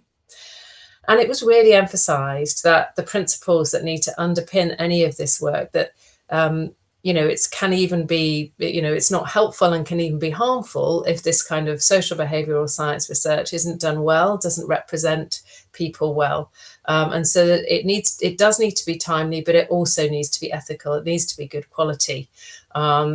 And it was really emphasised that the principles that need to underpin any of this work, that you know, it can even be, you know, it's not helpful and can even be harmful if this kind of social behavioural science research isn't done well, doesn't represent people well. And so that it does need to be timely, but it also needs to be ethical. It needs to be good quality.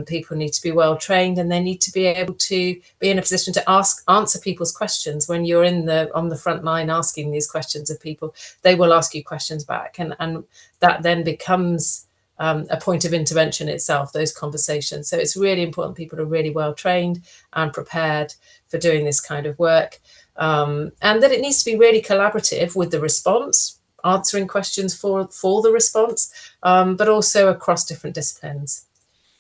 People need to be well trained, and they need to be able to be in a position to answer people's questions. When you're on the front line asking these questions of people, they will ask you questions back, and that then becomes a point of intervention itself, those conversations. So it's really important people are really well trained and prepared for doing this kind of work, and that it needs to be really collaborative with the response, answering questions for the response, but also across different disciplines.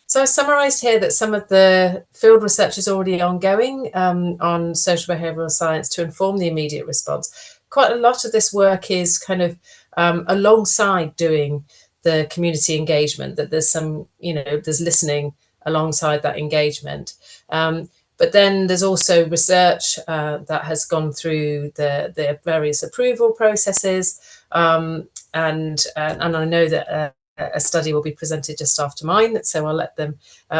So I summarised here that some of the field research is already ongoing on social behavioural science to inform the immediate response. Quite a lot of this work is kind of alongside doing the community engagement, that there's some, you know, there's listening alongside that engagement. But then there's also research that has gone through the various approval processes. And I know that a study will be presented just after mine, so I'll let them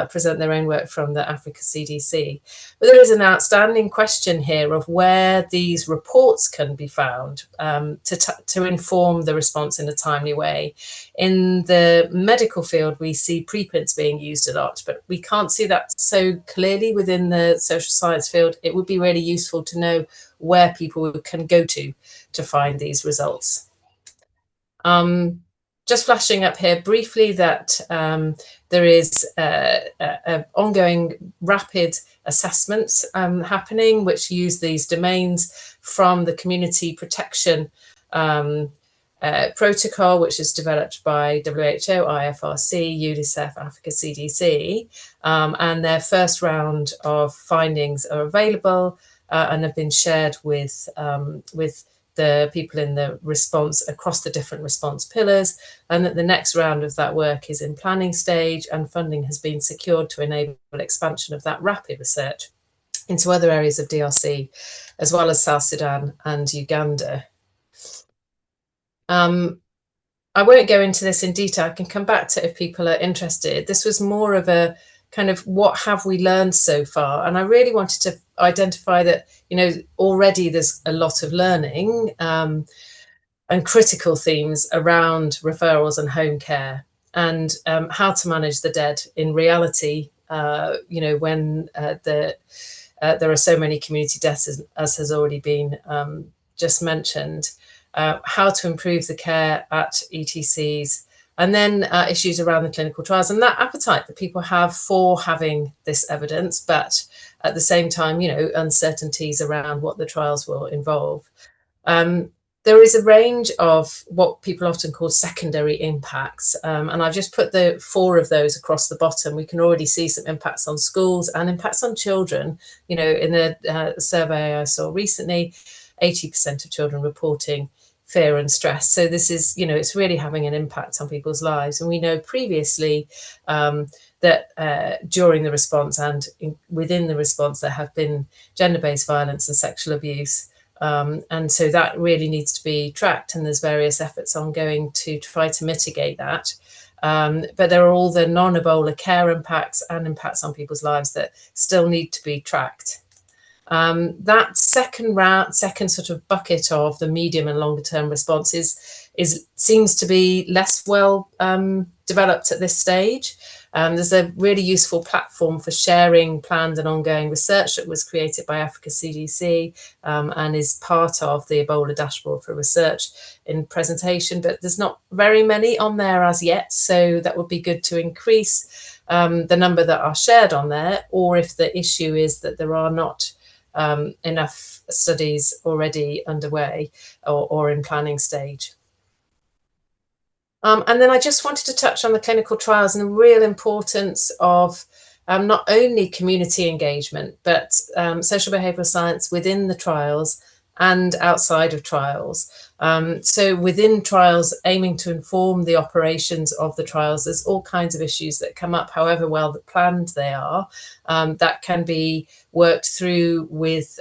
present their own work from the Africa CDC. But there is an outstanding question here of where these reports can be found to inform the response in a timely way. In the medical field, we see preprints being used a lot, but we can't see that so clearly within the social science field. It would be really useful to know where people can go to find these results. Just flashing up here briefly that there is ongoing rapid assessments happening, which use these domains from the community protection protocol, which is developed by WHO, IFRC, UNICEF, Africa CDC, and their first round of findings are available and have been shared with the people in the response across the different response pillars, and that the next round of that work is in planning stage, and funding has been secured to enable expansion of that rapid research into other areas of DRC, as well as South Sudan and Uganda. I won't go into this in detail. I can come back to it if people are interested. This was more of a kind of what have we learned so far? And I really wanted to identify that, you know, already there's a lot of learning and critical themes around referrals and home care, and how to manage the dead in reality, you know, when there are so many community deaths, as has already been just mentioned. How to improve the care at ETCs, and then issues around the clinical trials and that appetite that people have for having this evidence, but at the same time, you know, uncertainties around what the trials will involve. There is a range of what people often call secondary impacts, and I've just put the 4 of those across the bottom. We can already see some impacts on schools and impacts on children. You know, in the survey I saw recently, 80% of children reporting fear and stress. So this is, you know, it's really having an impact on people's lives. And we know previously that during the response and within the response, there have been gender-based violence and sexual abuse. And so that really needs to be tracked, and there's various efforts ongoing to try to mitigate that. But there are all the non-Ebola care impacts and impacts on people's lives that still need to be tracked. That second sort of bucket of the medium and longer term responses seems to be less well developed at this stage. There's a really useful platform for sharing planned and ongoing research that was created by Africa CDC and is part of the Ebola dashboard for research in presentation, but there's not very many on there as yet. So that would be good to increase the number that are shared on there, or if the issue is that there are not enough studies already underway or in planning stage. And then I just wanted to touch on the clinical trials and the real importance of not only community engagement, but social behavioural science within the trials and outside of trials. So within trials, aiming to inform the operations of the trials, there's all kinds of issues that come up, however well planned they are, that can be worked through with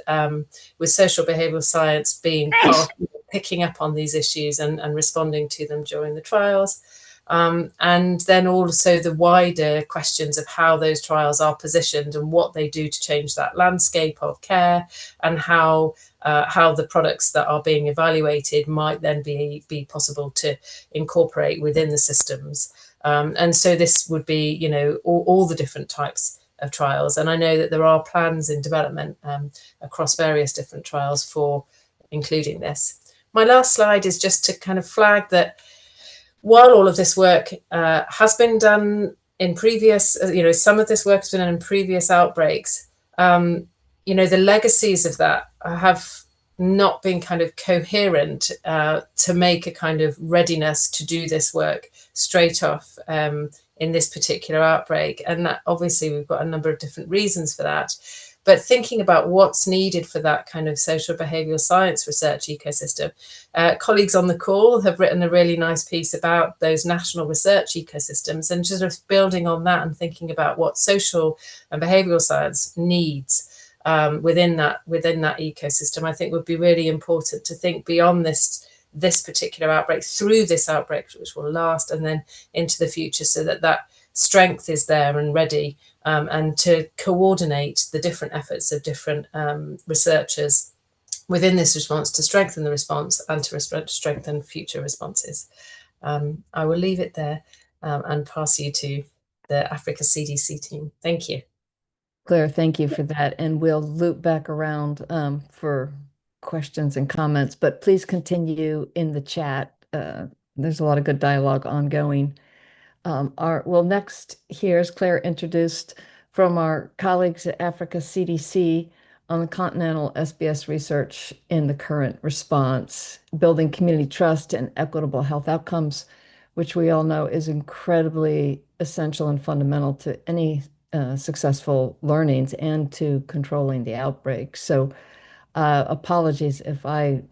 social behavioural science being part of picking up on these issues and responding to them during the trials. And then also the wider questions of how those trials are positioned and what they do to change that landscape of care, and how the products that are being evaluated might then be possible to incorporate within the systems. And so this would be, you know, all the different types of trials. And I know that there are plans in development across various different trials for including this. My last slide is just to kind of flag that while all of this work has been done in previous, you know, some of this work has been done in previous outbreaks, you know, the legacies of that have not been kind of coherent to make a kind of readiness to do this work straight off in this particular outbreak. And that, obviously, we've got a number of different reasons for that. But thinking about what's needed for that kind of social behavioural science research ecosystem, colleagues on the call have written a really nice piece about those national research ecosystems, and just building on that and thinking about what social and behavioural science needs within that ecosystem, I think would be really important to think beyond this this particular outbreak, through this outbreak, which will last, and then into the future, so that that strength is there and ready, and to coordinate the different efforts of different researchers within this response to strengthen the response and to strengthen future responses. I will leave it there and pass you to the Africa CDC team. Thank you. Claire, thank you for that. And we'll loop back around for questions and comments, but please continue in the chat. There's a lot of good dialogue ongoing. We'll next hear, as Claire introduced, from our colleagues at Africa CDC on the continental SBS research in the current response, building community trust and equitable health outcomes, which we all know is incredibly essential and fundamental to any successful learnings and to controlling the outbreak. So apologies if I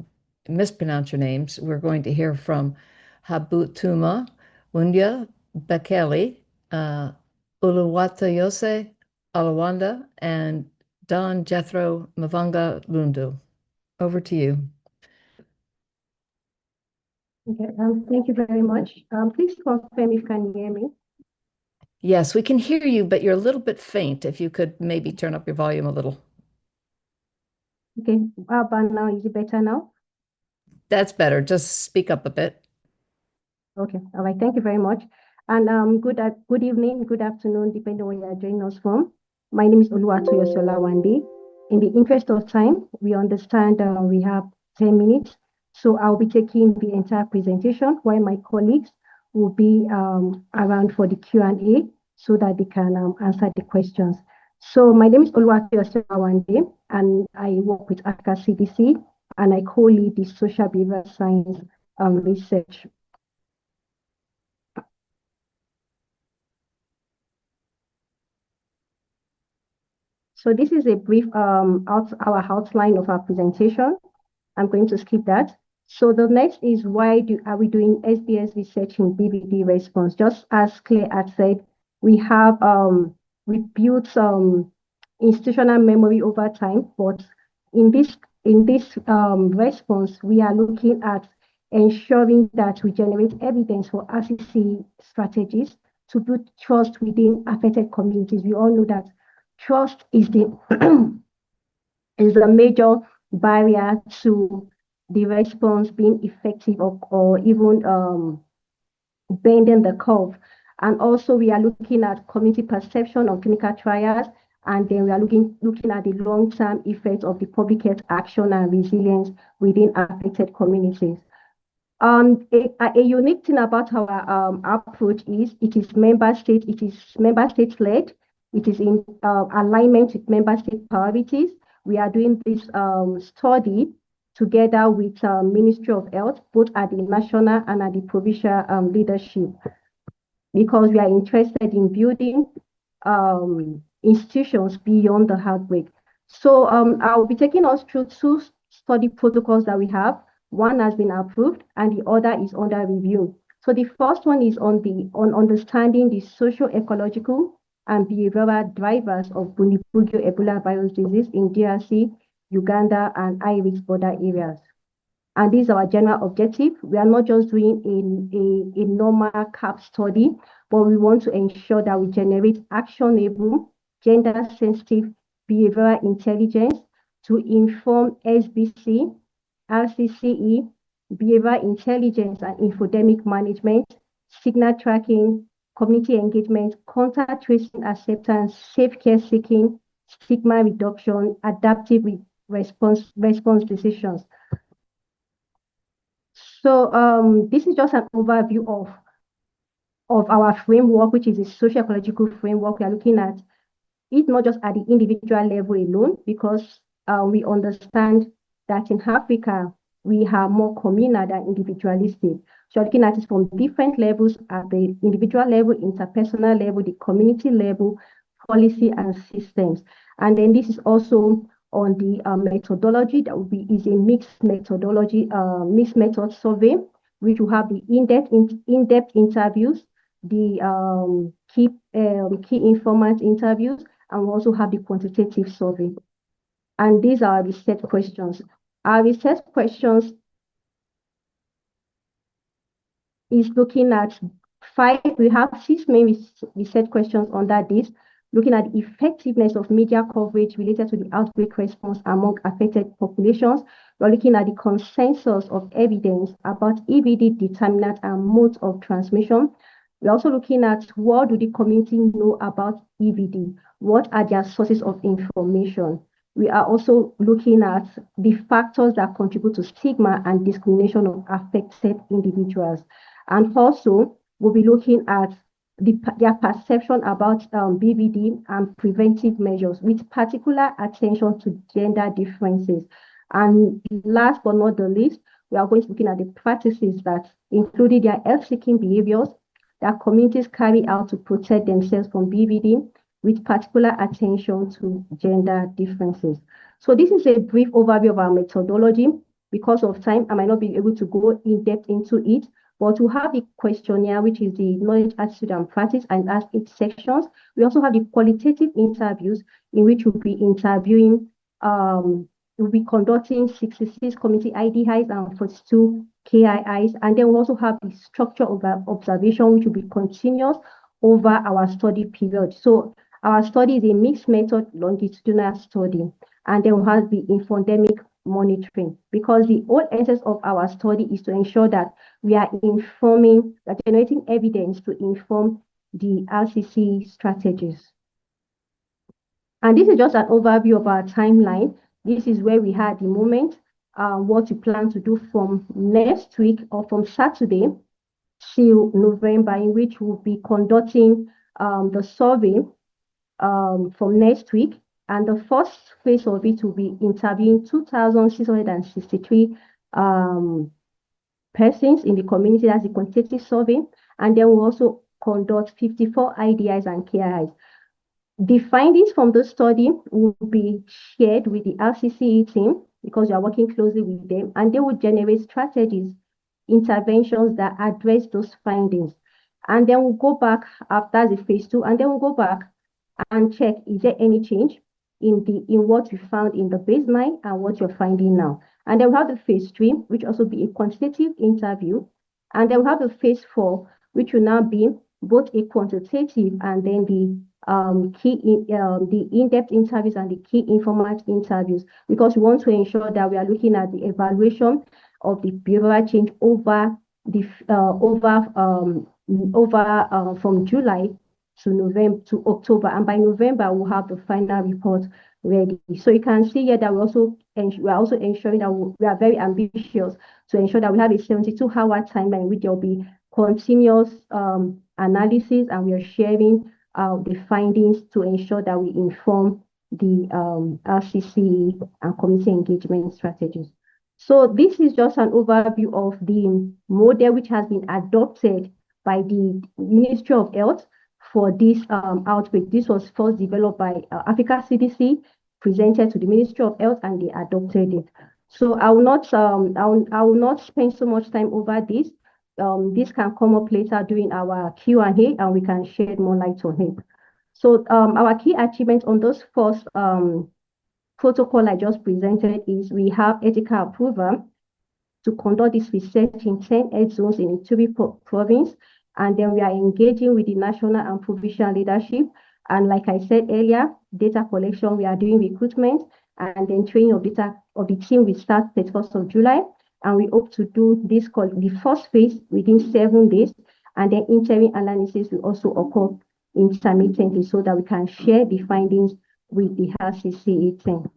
mispronounce your names. We're going to hear from Habutuma Wundia Bekele, Uluwatoyose Alawanda, and Don Jethro Mavanga Lundu. Over to you. Okay, thank you very much. Please confirm if you can hear me. Yes, we can hear you, but you're a little bit faint. If you could maybe turn up your volume a little. Okay, how about now? Is it better now? That's better. Just speak up a bit. Okay, all right, thank you very much. And good evening, good afternoon, depending on where you're joining us from. My name is Oluwatoyose Olawande. In the interest of time, we understand we have 10 minutes. So I'll be taking the entire presentation while my colleagues will be around for the Q&A so that they can answer the questions. So my name is Oluwatoyose Olawande, and I work with Africa CDC, and I co-lead the social behavioral science research. So this is a brief our outline of our presentation. I'm going to skip that. So the next is why are we doing SBS research in BVD response? Just as Claire had said, we built some institutional memory over time, but in this response, we are looking at ensuring that we generate evidence for RCC strategies to build trust within affected communities. We all know that trust is is a major barrier to the response being effective or even bending the curve. And also we are looking at community perception of clinical trials, and then we are looking at the long-term effects of the public health action and resilience within affected communities. A unique thing about our approach is it is member state led. It is in alignment with member state priorities. We are doing this study together with Ministry of Health, both at the national and at the provincial leadership, because we are interested in building institutions beyond the outbreak. So I'll be taking us through two study protocols that we have. One has been approved and the other is under review. So the first one is on understanding the socio-ecological and behavioral drivers of Bundibugyo Ebola virus disease in DRC, Uganda, and high-risk border areas. And this is our general objective. We are not just doing a normal CAP study, but we want to ensure that we generate actionable, gender-sensitive behavioral intelligence to inform SBC, RCCE, behavioral intelligence and infodemic management, signal tracking, community engagement, contact tracing, acceptance, safe care seeking, stigma reduction, adaptive response decisions. So this is just an overview of our framework, which is a socio-ecological framework. We are looking at it not just at the individual level alone, because we understand that in Africa, we are more communal than individualistic. So looking at it from different levels, at the individual level, interpersonal level, the community level, policy and systems. And then this is also on the methodology that is a mixed methodology, mixed method survey, which will have the in-depth interviews, the key informant interviews, and we also have the quantitative survey. And these are research questions. Our research questions is looking at we have 6 main research questions under this, looking at the effectiveness of media coverage related to the outbreak response among affected populations. We're looking at the consensus of evidence about EBD determinants and modes of transmission. We're also looking at what do the community know about EBD? What are their sources of information? We are also looking at the factors that contribute to stigma and discrimination of affected individuals. And also, we'll be looking at their perception about BVD and preventive measures with particular attention to gender differences. And last but not the least, we are going to be looking at the practices that including their health-seeking behaviors that communities carry out to protect themselves from BVD with particular attention to gender differences. So this is a brief overview of our methodology. Because of time, I might not be able to go in depth into it, but to have the questionnaire, which is the knowledge, attitude, and practice, and as 8 sections. We also have the qualitative interviews in which we'll be interviewing, we'll be conducting 66 community IDIs and 42 KIIs. And then we also have the structure of observation, which will be continuous over our study period. So our study is a mixed method longitudinal study. And then we have the infodemic monitoring, because the whole essence of our study is to ensure that we are generating evidence to inform the RCC strategies. And this is just an overview of our timeline. This is where we are at the moment, what we plan to do from next week or from Saturday till November, in which we'll be conducting the survey from next week. And the first phase of it will be interviewing 2,663 persons in the community as a quantitative survey. And then we'll also conduct 54 IDIs and KIIs. The findings from the study will be shared with the RCCE team because we are working closely with them, and they will generate strategies, interventions that address those findings. And then we'll go back after the phase 2, and then we'll go back and check, is there any change in what we found in the baseline and what you're finding now. And then we'll have the phase 3, which also be a quantitative interview. And then we'll have the phase 4, which will now be both a quantitative and then the in-depth interviews and the key informant interviews, because we want to ensure that we are looking at the evaluation of the behavioral change over from July to November to October, and by November we'll have the final report ready. So you can see here that we are also ensuring that we are very ambitious to ensure that we have a 72-hour timeline, which there will be continuous analysis, and we are sharing the findings to ensure that we inform the RCC and community engagement strategies. So this is just an overview of the model which has been adopted by the Ministry of Health for this outbreak. This was first developed by Africa CDC, presented to the Ministry of Health, and they adopted it. So I will not spend so much time over this. This can come up later during our Q&A, and we can shed more light on it. So our key achievements on those first protocol I just presented is we have ethical approval to conduct this research in 10 health zones in Ituri province. And then we are engaging with the national and provincial leadership. And like I said earlier, data collection, we are doing recruitment, and then training of the team will start 31st of July. And we hope to do this the first phase within 7 days. And then interim analysis will also occur intermittently so that we can share the findings with the RCCE team.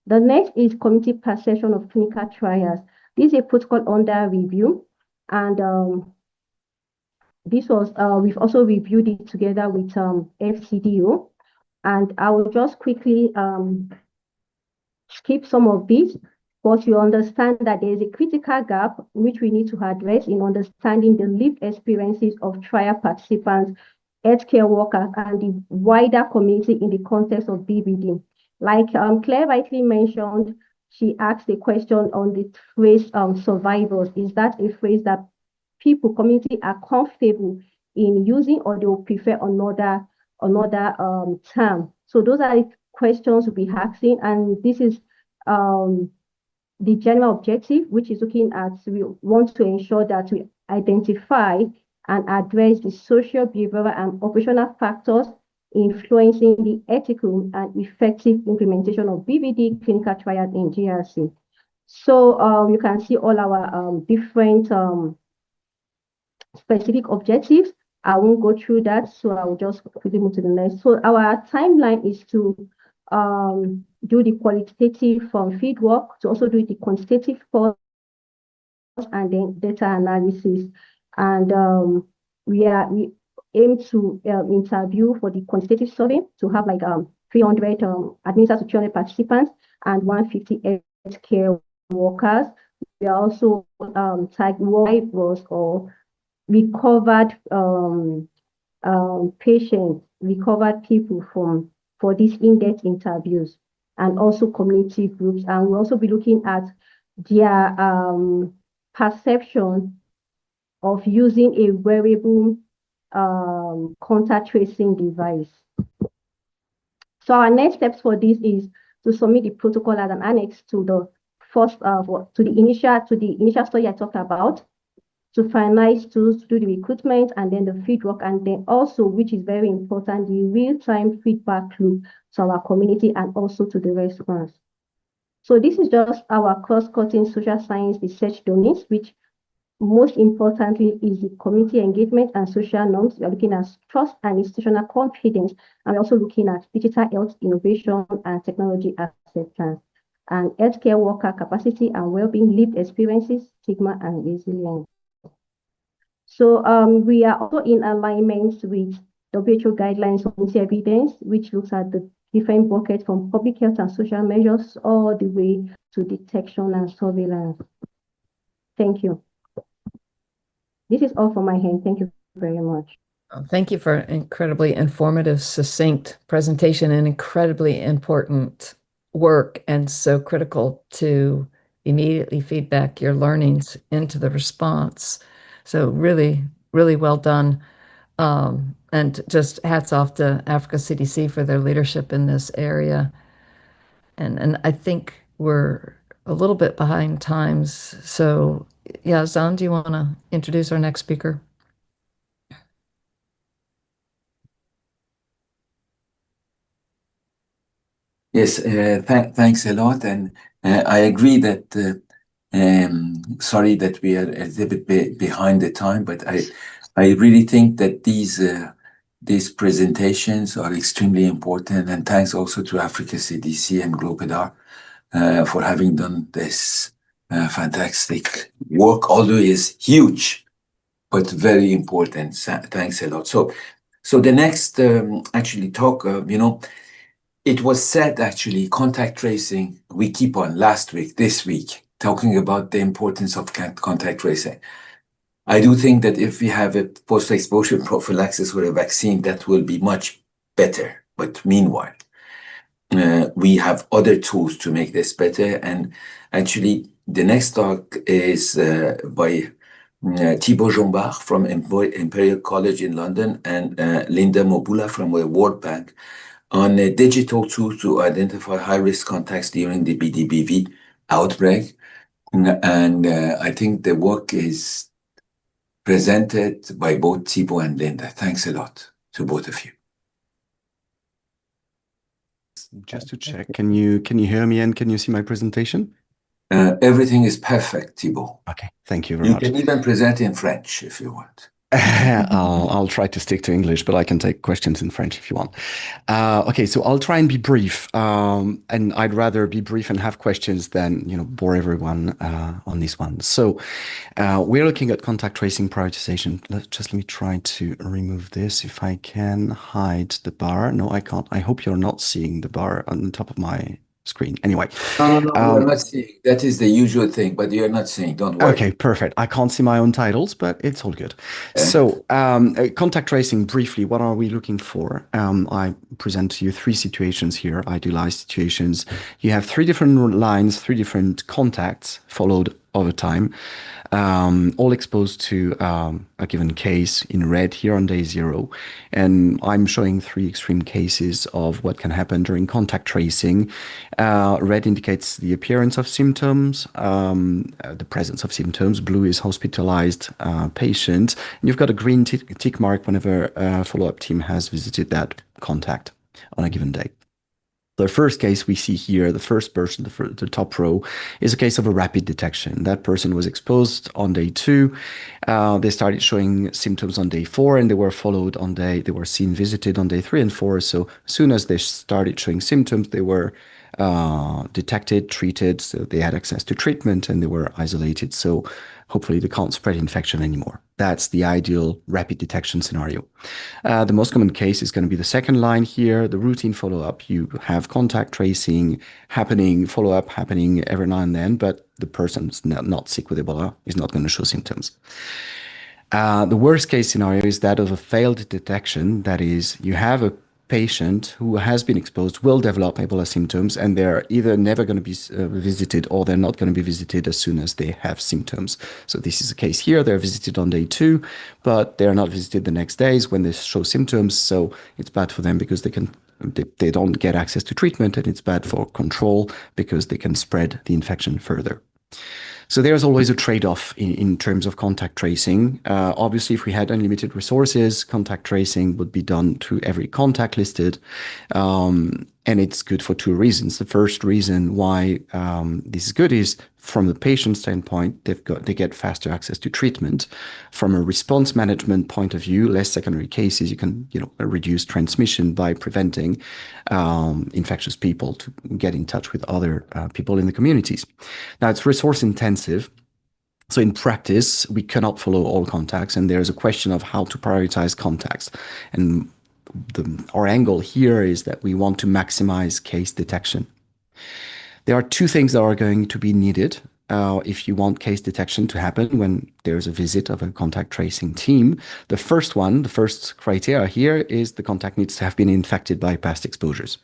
The next is community perception of clinical trials. This is a protocol under review, and this was we've also reviewed it together with FCDO, and I will just quickly skip some of these, but you understand that there is a critical gap which we need to address in understanding the lived experiences of trial participants, healthcare workers, and the wider community in the context of BVD. Like Claire rightly mentioned, she asked a question on the phrase survivors. Is that a phrase that community are comfortable in using, or they will prefer another term? So those are the questions we'll be asking, and this is the general objective, which is looking at, we want to ensure that we identify and address the social, behavioral, and operational factors influencing the ethical and effective implementation of BVD clinical trials in GRC. So you can see all our different specific objectives. I won't go through that, so I will just quickly move to the next. So our timeline is to do the qualitative field work, to also do the quantitative first, and then data analysis. And we aim to interview for the quantitative survey to have like 300 administered to 200 participants and 150 healthcare workers. We are also targeting or recovered patients, recovered people for these in-depth interviews, and also community groups. And we'll also be looking at their perception of using a wearable contact tracing device. So our next steps for this is to submit the protocol as an annex to the first to the initial study I talked about, to finalize tools to do the recruitment, and then the fieldwork, and then also, which is very important, the real-time feedback loop to our community and also to the response. So this is just our cross-cutting social science research domains, which most importantly is the community engagement and social norms. We are looking at trust and institutional confidence, and we're also looking at digital health innovation and technology acceptance, and healthcare worker capacity and well-being, lived experiences, stigma, and resilience. So we are also in alignment with WHO guidelines on community evidence, which looks at the different buckets from public health and social measures all the way to detection and surveillance. Thank you. This is all from my hand. Thank you very much. Thank you for an incredibly informative, succinct presentation and incredibly important work, and so critical to immediately feedback your learnings into the response. So really, really well done. And just hats off to Africa CDC for their leadership in this area. And I think we're a little bit behind times. So yeah, Zan, do you want to introduce our next speaker? Yes, thanks a lot. And I agree that, sorry that we are a little bit behind the time, but I really think that these presentations are extremely important. And thanks also to Africa CDC and GlobeDAR for having done this fantastic work, although it's huge, but very important. Thanks a lot. So the next actually talk, it was said actually, contact tracing, we keep on last week, this week, talking about the importance of contact tracing. I do think that if we have a post-exposure prophylaxis or a vaccine, that will be much better. But meanwhile, we have other tools to make this better. And actually, the next talk is by Thibaut Jombard from Imperial College in London and Linda Mobula from the World Bank on a digital tool to identify high-risk contacts during the BDBV outbreak. And I think the work is presented by both Thibaut and Linda. Thanks a lot to both of you. Just to check, can you hear me and can you see my presentation? Everything is perfect, Thibaut. Okay, thank you very much. You can even present in French if you want. I'll try to stick to English, but I can take questions in French if you want. Okay, so I'll try and be brief, and I'd rather be brief and have questions than bore everyone on this one. So we're looking at contact tracing prioritization. Let me try to remove this if I can hide the bar. No, I can't. I hope you're not seeing the bar on the top of my screen. Anyway. No, you're not seeing. That is the usual thing, but you're not seeing. Don't worry. Okay, perfect. I can't see my own titles, but it's all good. So contact tracing, briefly, what are we looking for? I present to you 3 situations here, idealized situations. You have 3 different lines, 3 different contacts, followed over time, all exposed to a given case in red here on day 0. And I'm showing 3 extreme cases of what can happen during contact tracing. Red indicates the appearance of symptoms, the presence of symptoms. Blue is hospitalized patient. And you've got a green tick mark whenever a follow-up team has visited that contact on a given day. The first case we see here, the first person, the top row, is a case of a rapid detection. That person was exposed on day 2. They started showing symptoms on day 4, and they were followed on they were seen visited on day 3 and 4. So as soon as they started showing symptoms, they were detected, treated, so they had access to treatment, and they were isolated. So hopefully they can't spread infection anymore. That's the ideal rapid detection scenario. The most common case is going to be the second line here, the routine follow-up. You have contact tracing happening, follow-up happening every now and then, but the person's not sick with Ebola, is not going to show symptoms. The worst case scenario is that of a failed detection. That is, you have a patient who has been exposed, will develop Ebola symptoms, and they're either never going to be visited or they're not going to be visited as soon as they have symptoms. So this is the case here. They're visited on day 2, but they're not visited the next days when they show symptoms. So it's bad for them because they don't get access to treatment, and it's bad for control because they can spread the infection further. So there's always a trade-off in terms of contact tracing. Obviously, if we had unlimited resources, contact tracing would be done to every contact listed. And it's good for 2 reasons. The first reason why this is good is from the patient standpoint, they get faster access to treatment. From a response management point of view, less secondary cases, you can reduce transmission by preventing infectious people to get in touch with other people in the communities. Now, it's resource intensive. So in practice, we cannot follow all contacts, and there's a question of how to prioritize contacts. And our angle here is that we want to maximize case detection. There are 2 things that are going to be needed if you want case detection to happen when there's a visit of a contact tracing team. The first criteria here is the contact needs to have been infected by past exposures.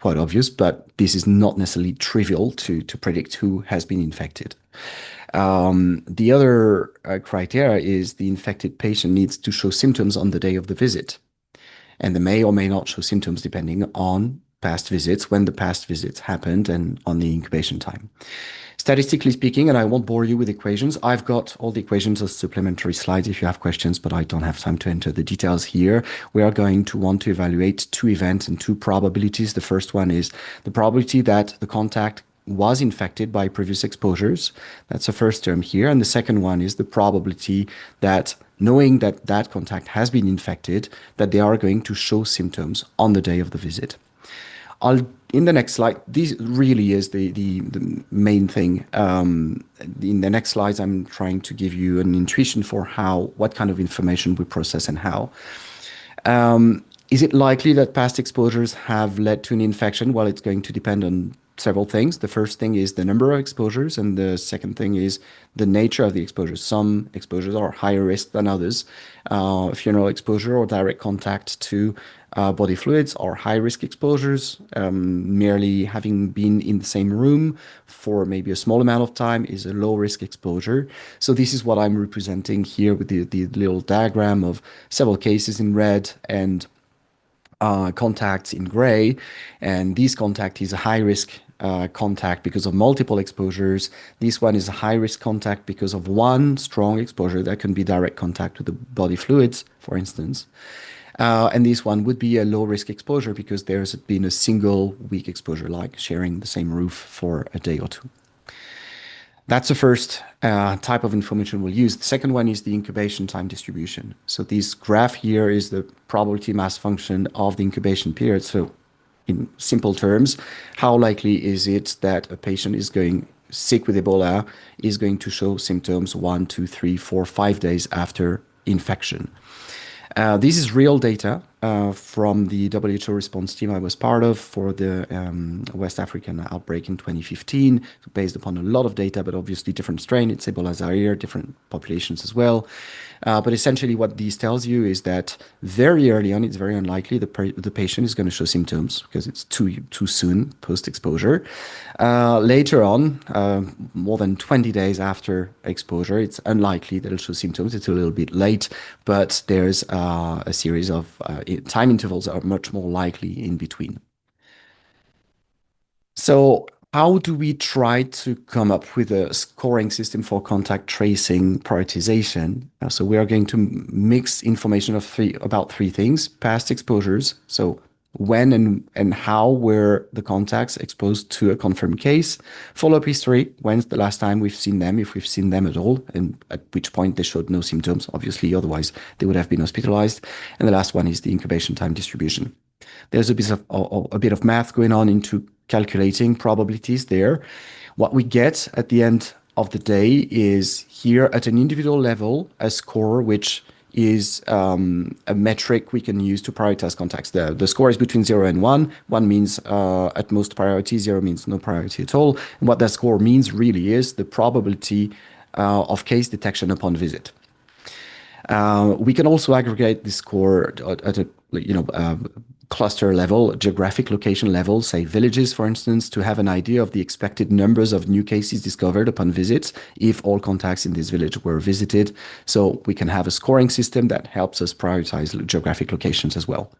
Quite obvious, but this is not necessarily trivial to predict who has been infected. The other criteria is the infected patient needs to show symptoms on the day of the visit. And they may or may not show symptoms depending on past visits, when the past visits happened, and on the incubation time. Statistically speaking, and I won't bore you with equations, I've got all the equations as supplementary slides if you have questions, but I don't have time to enter the details here. We are going to want to evaluate 2 events and 2 probabilities. The first one is the probability that the contact was infected by previous exposures. That's the first term here. And the second one is the probability that, knowing that that contact has been infected, that they are going to show symptoms on the day of the visit. In the next slide, this really is the main thing. In the next slides, I'm trying to give you an intuition for what kind of information we process and how. Is it likely that past exposures have led to an infection? Well, it's going to depend on several things. The first thing is the number of exposures, and the second thing is the nature of the exposures. Some exposures are higher risk than others. Funeral exposure or direct contact to body fluids are high-risk exposures. Merely having been in the same room for maybe a small amount of time is a low-risk exposure. So this is what I'm representing here with the little diagram of several cases in red and contacts in gray. And this contact is a high-risk contact because of multiple exposures. This one is a high-risk contact because of one strong exposure. That can be direct contact with the body fluids, for instance. And this one would be a low-risk exposure because there's been a single weak exposure, like sharing the same roof for a day or 2. That's the first type of information we'll use. The second one is the incubation time distribution. So this graph here is the probability mass function of the incubation period. So in simple terms, how likely is it that a patient is sick with Ebola is going to show symptoms 1, 2, 3, 4, 5 days after infection? This is real data from the WHO response team I was part of for the West African outbreak in 2015, based upon a lot of data, but obviously different strain. It's Ebola Zaire, different populations as well. But essentially what this tells you is that very early on, it's very unlikely the patient is going to show symptoms because it's too soon post-exposure. Later on, more than 20 days after exposure, it's unlikely that it'll show symptoms. It's a little bit late, but there's a series of time intervals that are much more likely in between. So how do we try to come up with a scoring system for contact tracing prioritization? So we are going to mix information of about three things: past exposures, so when and how were the contacts exposed to a confirmed case; follow-up history, when's the last time we've seen them, if we've seen them at all, and at which point they showed no symptoms, obviously, otherwise they would have been hospitalized. And the last one is the incubation time distribution. There's a bit of math going on into calculating probabilities there. What we get at the end of the day is here at an individual level, a score which is a metric we can use to prioritize contacts. The score is between 0 and 1. 1 means at most priority, 0 means no priority at all. And what that score means really is the probability of case detection upon visit. We can also aggregate this score at a cluster level, geographic location level, say villages, for instance, to have an idea of the expected numbers of new cases discovered upon visits if all contacts in this village were visited. So we can have a scoring system that helps us prioritize geographic locations as well.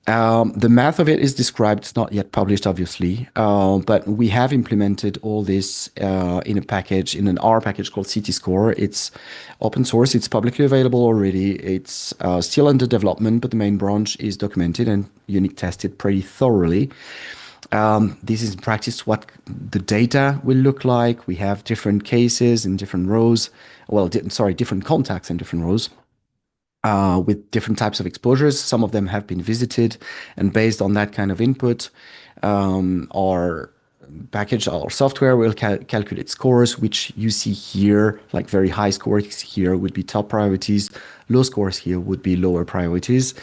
The math of it is described. It's not yet published, obviously, but we have implemented all this in a package, in an R package called CT-Score. It's open source. It's publicly available already. It's still under development, but the main branch is documented and unit tested pretty thoroughly. This is in practice what the data will look like. We have different cases in different rows. Well, different contacts in different rows. With different types of exposures. Some of them have been visited, and based on that kind of input, our package, our software will calculate scores, which you see here, like very high scores here would be top priorities, low scores here would be lower priorities.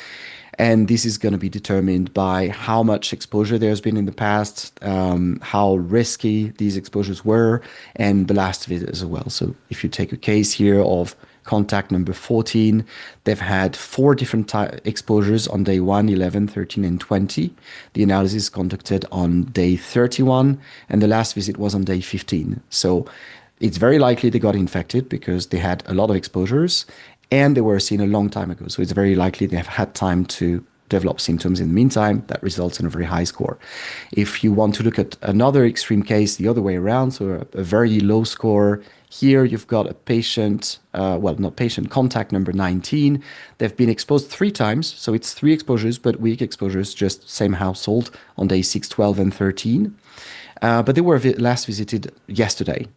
And this is going to be determined by how much exposure there's been in the past, how risky these exposures were, and the last visit as well. So if you take a case here of contact number 14, they've had 4 different exposures on day 1, 11, 13, and 20. The analysis conducted on day 31, and the last visit was on day 15. So it's very likely they got infected because they had a lot of exposures and they were seen a long time ago. So it's very likely they've had time to develop symptoms in the meantime. That results in a very high score. If you want to look at another extreme case the other way around, so a very low score, here you've got a patient, contact number 19. They've been exposed 3 times, so it's 3 exposures, but weak exposures, just same household on day 6, 12, and 13. But they were last visited yesterday.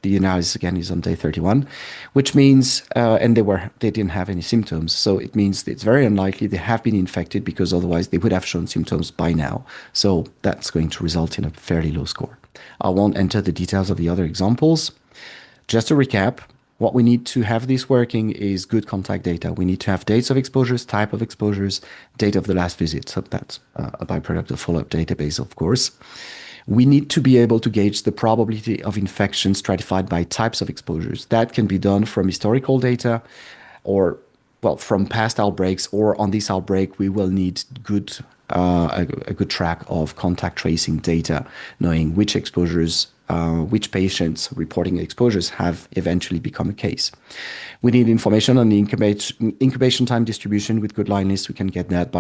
The analysis again is on day 31, which means, and they didn't have any symptoms. So it means that it's very unlikely they have been infected because otherwise they would have shown symptoms by now. So that's going to result in a fairly low score. I won't enter the details of the other examples. Just to recap, what we need to have this working is good contact data. We need to have dates of exposures, type of exposures, date of the last visit. So that's a byproduct of follow-up database, of course. We need to be able to gauge the probability of infection stratified by types of exposures. That can be done from historical data or, well, from past outbreaks, or on this outbreak, we will need a good track of contact tracing data, knowing which exposures, which patients reporting exposures have eventually become a case. We need information on the incubation time distribution with good line lists. We can get that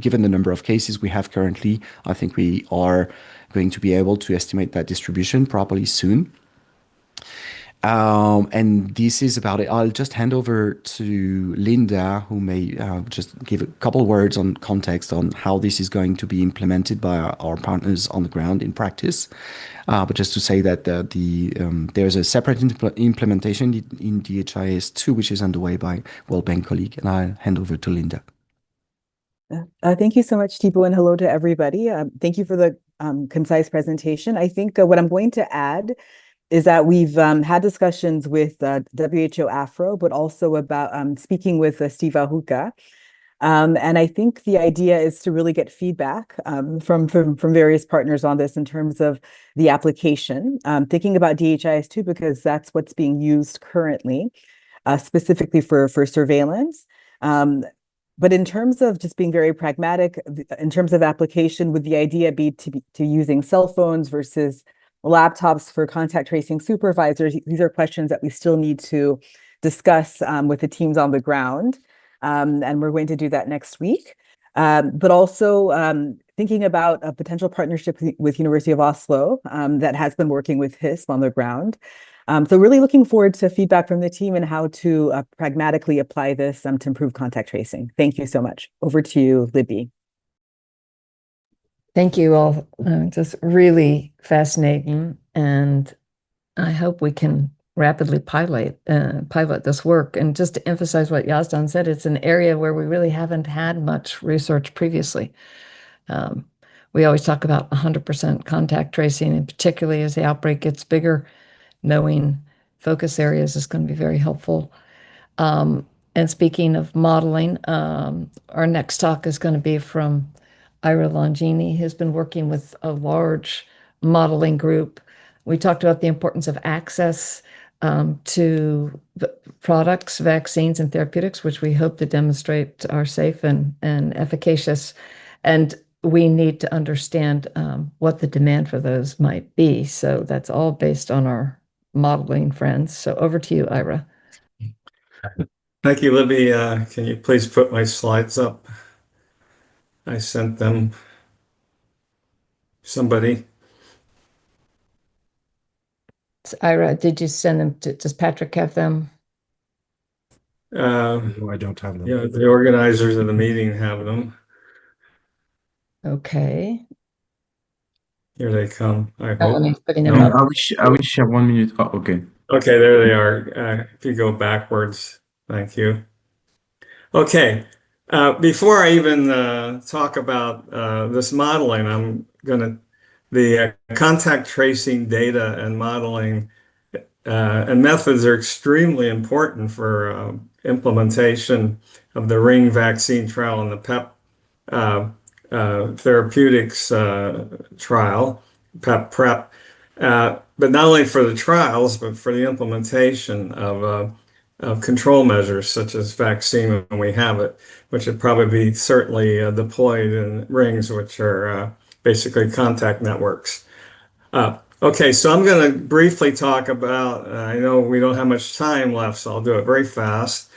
given the number of cases we have currently. I think we are going to be able to estimate that distribution properly soon. And this is about it. I'll just hand over to Linda, who may just give a couple words on context on how this is going to be implemented by our partners on the ground in practice. But just to say that there's a separate implementation in DHIS2, which is underway by World Bank colleague, and I'll hand over to Linda. Thank you so much, Thibaut, and hello to everybody. Thank you for the concise presentation. I think what I'm going to add is that we've had discussions with WHO Afro, but also about speaking with Steve Ahuka And I think the idea is to really get feedback from various partners on this in terms of the application, thinking about DHIS2 because that's what's being used currently, specifically for surveillance. But in terms of just being very pragmatic, in terms of application, would the idea be to using cell phones versus laptops for contact tracing supervisors? These are questions that we still need to discuss with the teams on the ground. And we're going to do that next week. But also thinking about a potential partnership with University of Oslo that has been working with HISP on the ground. So really looking forward to feedback from the team and how to pragmatically apply this to improve contact tracing. Thank you so much. Over to you, Libby. Thank you all. Just really fascinating. And I hope we can rapidly pilot this work. And just to emphasize what Yazdan said, it's an area where we really haven't had much research previously. We always talk about 100% contact tracing, and particularly as the outbreak gets bigger, knowing focus areas is going to be very helpful. And speaking of modeling, our next talk is going to be from Ira Longini, who's been working with a large modeling group. We talked about the importance of access to products, vaccines, and therapeutics, which we hope to demonstrate are safe and efficacious. And we need to understand what the demand for those might be. So that's all based on our modeling friends. So over to you, Ira. Thank you, Libby. Can you please put my slides up? I sent them. Somebody. Ira, did you send them to, does Patrick have them? No, I don't have them. Yeah, the organizers of the meeting have them. Okay. Here they come, I Oh, hope. he's putting them up. I will share 1 minute. Oh, okay. Okay, there they are. If you go backwards, thank you. Okay, before I even talk about this modeling, the contact tracing data and modeling and methods are extremely important for implementation of the ring vaccine trial and the PEP therapeutics trial, PEP. But not only for the trials, but for the implementation of control measures such as vaccine when we have it, which would probably be certainly deployed in rings, which are basically contact networks. Okay, so I'm going to briefly talk about, I know we don't have much time left, so I'll do it very fast.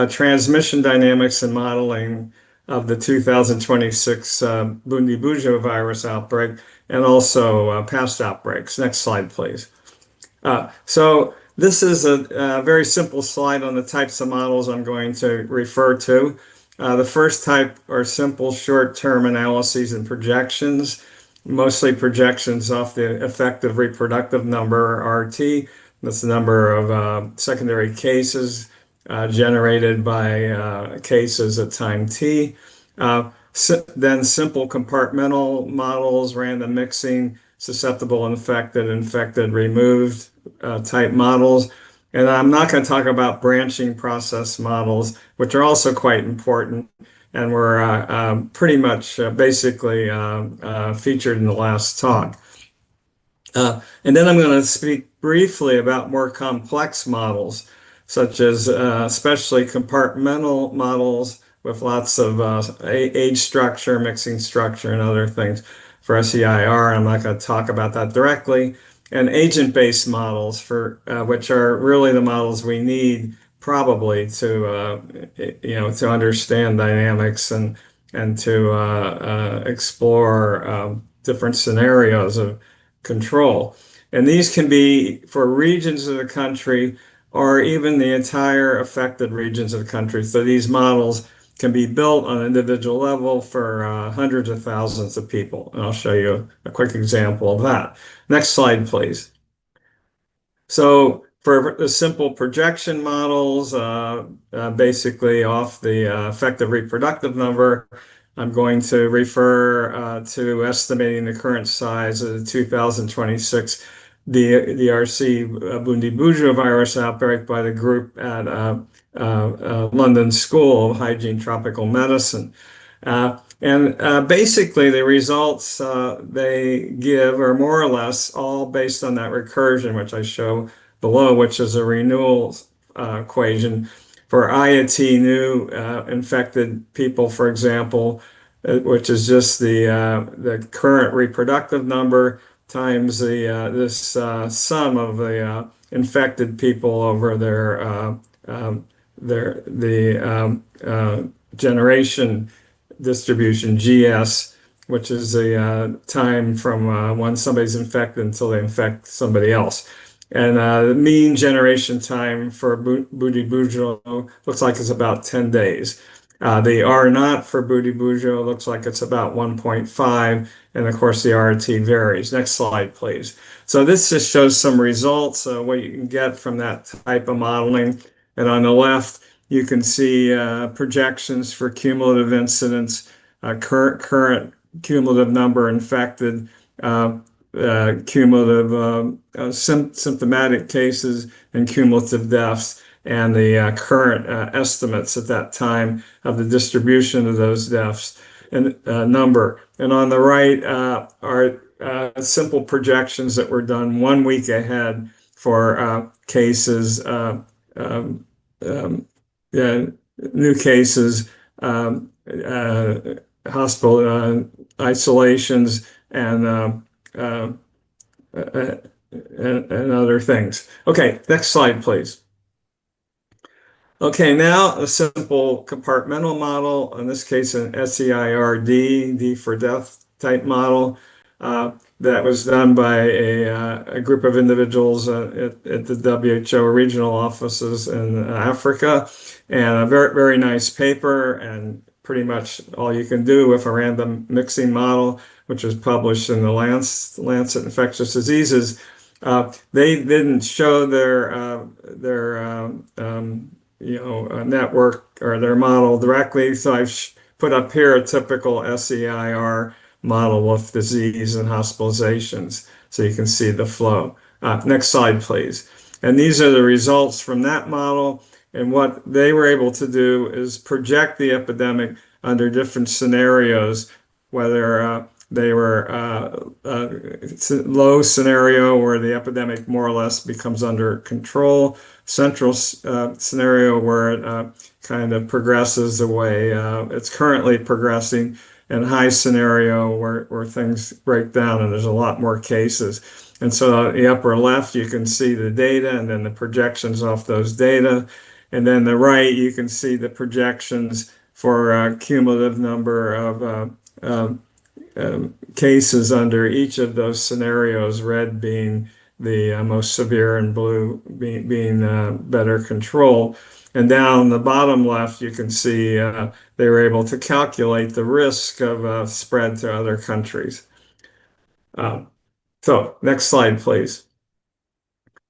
Transmission dynamics and modeling of the 2026 Bundibugyo virus outbreak, and also past outbreaks. Next slide, please. So this is a very simple slide on the types of models I'm going to refer to. The first type are simple short-term analyses and projections, mostly projections off the effective reproductive number, RT. That's the number of secondary cases generated by cases at time t. Then simple compartmental models, random mixing, susceptible, infected, removed type models. And I'm not going to talk about branching process models, which are also quite important and were pretty much basically featured in the last talk. And then I'm going to speak briefly about more complex models, such as especially compartmental models with lots of age structure, mixing structure, and other things for SEIR. I'm not going to talk about that directly. And agent-based models, for which are really the models we need probably to to understand dynamics and to explore different scenarios of control. And these can be for regions of the country or even the entire affected regions of the country. So these models can be built on an individual level for hundreds of thousands of people. And I'll show you a quick example of that. Next slide, please. So for the simple projection models, basically off the effective reproductive number, I'm going to refer to estimating the current size of the 2026 DRC Bundibugyo virus outbreak by the group at London School of Hygiene Tropical Medicine. Basically, the results they give are more or less all based on that recursion, which I show below, which is a renewal equation for IAT new infected people, for example, which is just the current reproductive number times this sum of the infected people over the generation distribution, GS, which is the time from when somebody's infected until they infect somebody else. And the mean generation time for Bundibugyo looks like it's about 10 days. The R naught for Bundibugyo looks like it's about 1.5, and of course the RT varies. Next slide, please. So this just shows some results, what you can get from that type of modeling. And on the left, you can see projections for cumulative incidence, current cumulative number infected, cumulative symptomatic cases, and cumulative deaths, and the current estimates at that time of the distribution of those deaths and number. And on the right are simple projections that were done 1 week ahead for cases, new cases, hospital isolations, and other things. Okay, next slide, please. Okay, now a simple compartmental model, in this case an SEIRD, D for death type model, that was done by a group of individuals at the WHO regional offices in Africa, and a very, very nice paper, and pretty much all you can do with a random mixing model, which was published in the Lancet Infectious Diseases. They didn't show their network or their model directly, so I've put up here a typical SEIR model of disease and hospitalizations, so you can see the flow. Next slide, please. And these are the results from that model. And what they were able to do is project the epidemic under different scenarios, whether they were low scenario where the epidemic more or less becomes under control, central scenario where it kind of progresses the way it's currently progressing, and high scenario where things break down and there's a lot more cases. And so the upper left, you can see the data and then the projections off those data. And then the right, you can see the projections for cumulative number of cases under each of those scenarios, red being the most severe and blue being better control. And down the bottom left, you can see they were able to calculate the risk of spread to other countries. So next slide, please.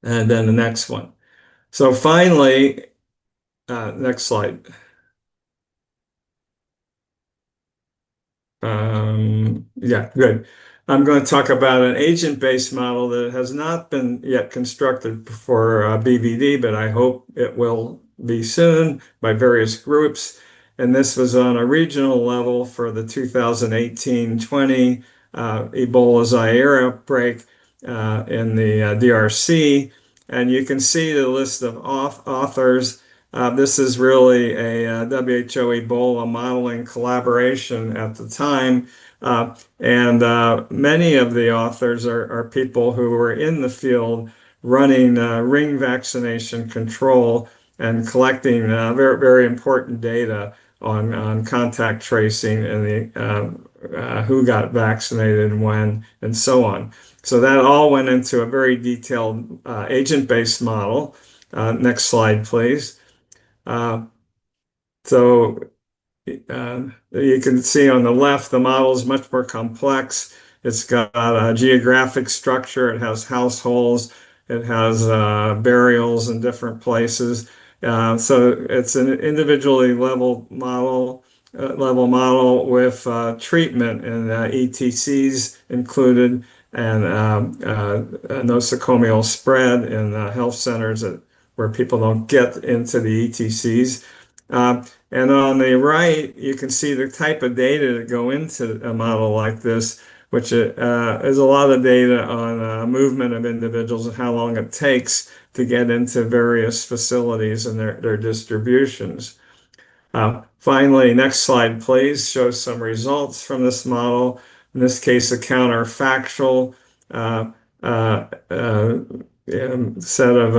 And then the next one. So finally, next slide. Yeah, good. I'm going to talk about an agent-based model that has not been yet constructed for BVD, but I hope it will be soon by various groups. And this was on a regional level for the 2018-20 Ebola Zaire outbreak in the DRC. And you can see the list of authors. This is really a WHO Ebola modeling collaboration at the time. And many of the authors are people who were in the field running ring vaccination control and collecting very, very important data on contact tracing and the who got vaccinated and when, and so on. So that all went into a very detailed agent-based model. Next slide, please. So you can see on the left, the model is much more complex. It's got a geographic structure. It has households. It has burials in different places. So it's an individually level model with treatment and ETCs included, and nosocomial spread in health centers where people don't get into the ETCs. And on the right, you can see the type of data that go into a model like this, which is a lot of data on movement of individuals and how long it takes to get into various facilities and their distributions. Finally, next slide, please, shows some results from this model. In this case, a counterfactual set of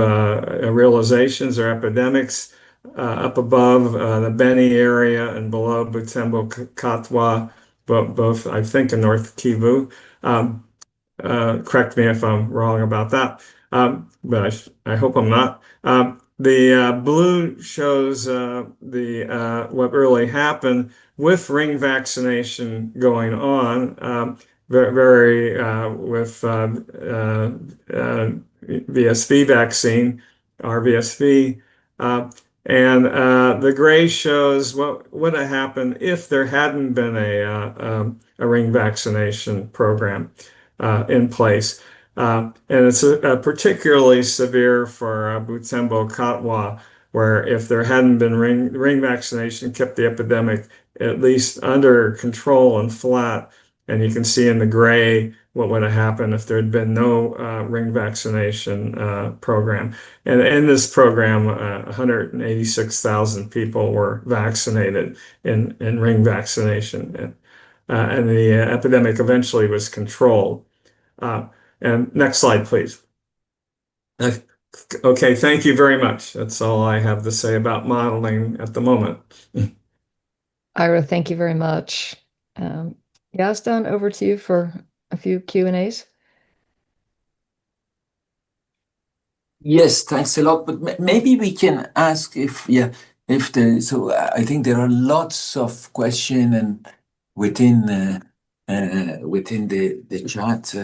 realizations or epidemics up above the Beni area and below Butembo Katwa, both I think in North Kivu. Correct me if I'm wrong about that, but I hope I'm not. The blue shows what really happened with ring vaccination going on, with VSV vaccine, RVSV, and the gray shows what would have happened if there hadn't been a ring vaccination program in place. And it's particularly severe for Butembo Katwa, where if there hadn't been ring vaccination, kept the epidemic at least under control and flat. And you can see in the gray what would have happened if there had been no ring vaccination program. And in this program, 186,000 people were vaccinated in ring vaccination. And the epidemic eventually was controlled. And next slide, please. Okay, thank you very much. That's all I have to say about modeling at the moment. Ira, thank you very much. Yazdan, over to you for a few Q&As. Yes, thanks a lot. But maybe we can ask if I think there are lots of questions and within the chat,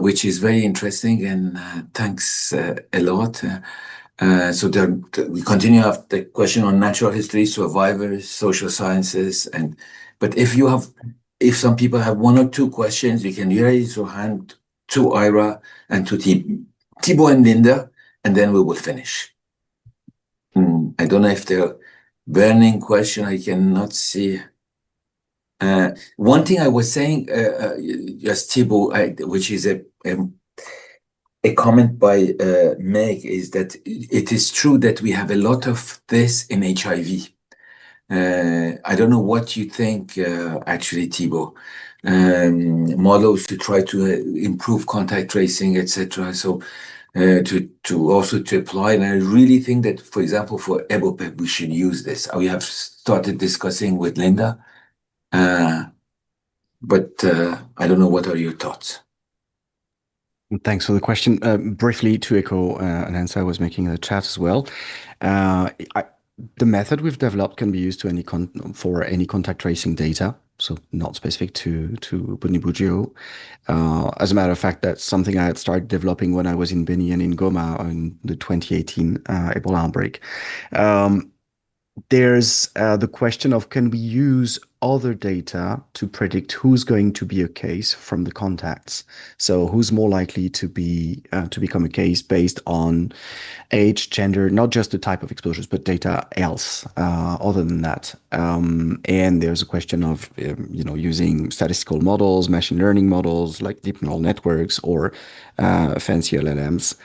which is very interesting, and thanks a lot. So we continue to have the question on natural history, survivors, social sciences, but if some people have one or two questions, you can raise your hand to Ira and to Thibaut and Linda, and then we will finish. I don't know if there are burning question. I cannot see. One thing I was saying, just Thibaut, which is a comment by Meg, is that it is true that we have a lot of this in HIV. I don't know what you think, actually, Thibaut. Models to try to improve contact tracing, etc. So to also apply, and I really think that, for example, for EBOPEP, we should use this. We have started discussing with Linda, but I don't know, what are your thoughts? Thanks for the question. Briefly, to echo an answer I was making in the chat as well. The method we've developed can be used for any contact tracing data, so not specific to Bundibugyo. As a matter of fact, that's something I had started developing when I was in Beni and in Goma in the 2018 Ebola outbreak. There's the question of, can we use other data to predict who's going to be a case from the contacts? So who's more likely to become a case based on age, gender, not just the type of exposures, but data else other than that. And there's a question of using statistical models, machine learning models like deep neural networks or fancy LLMs.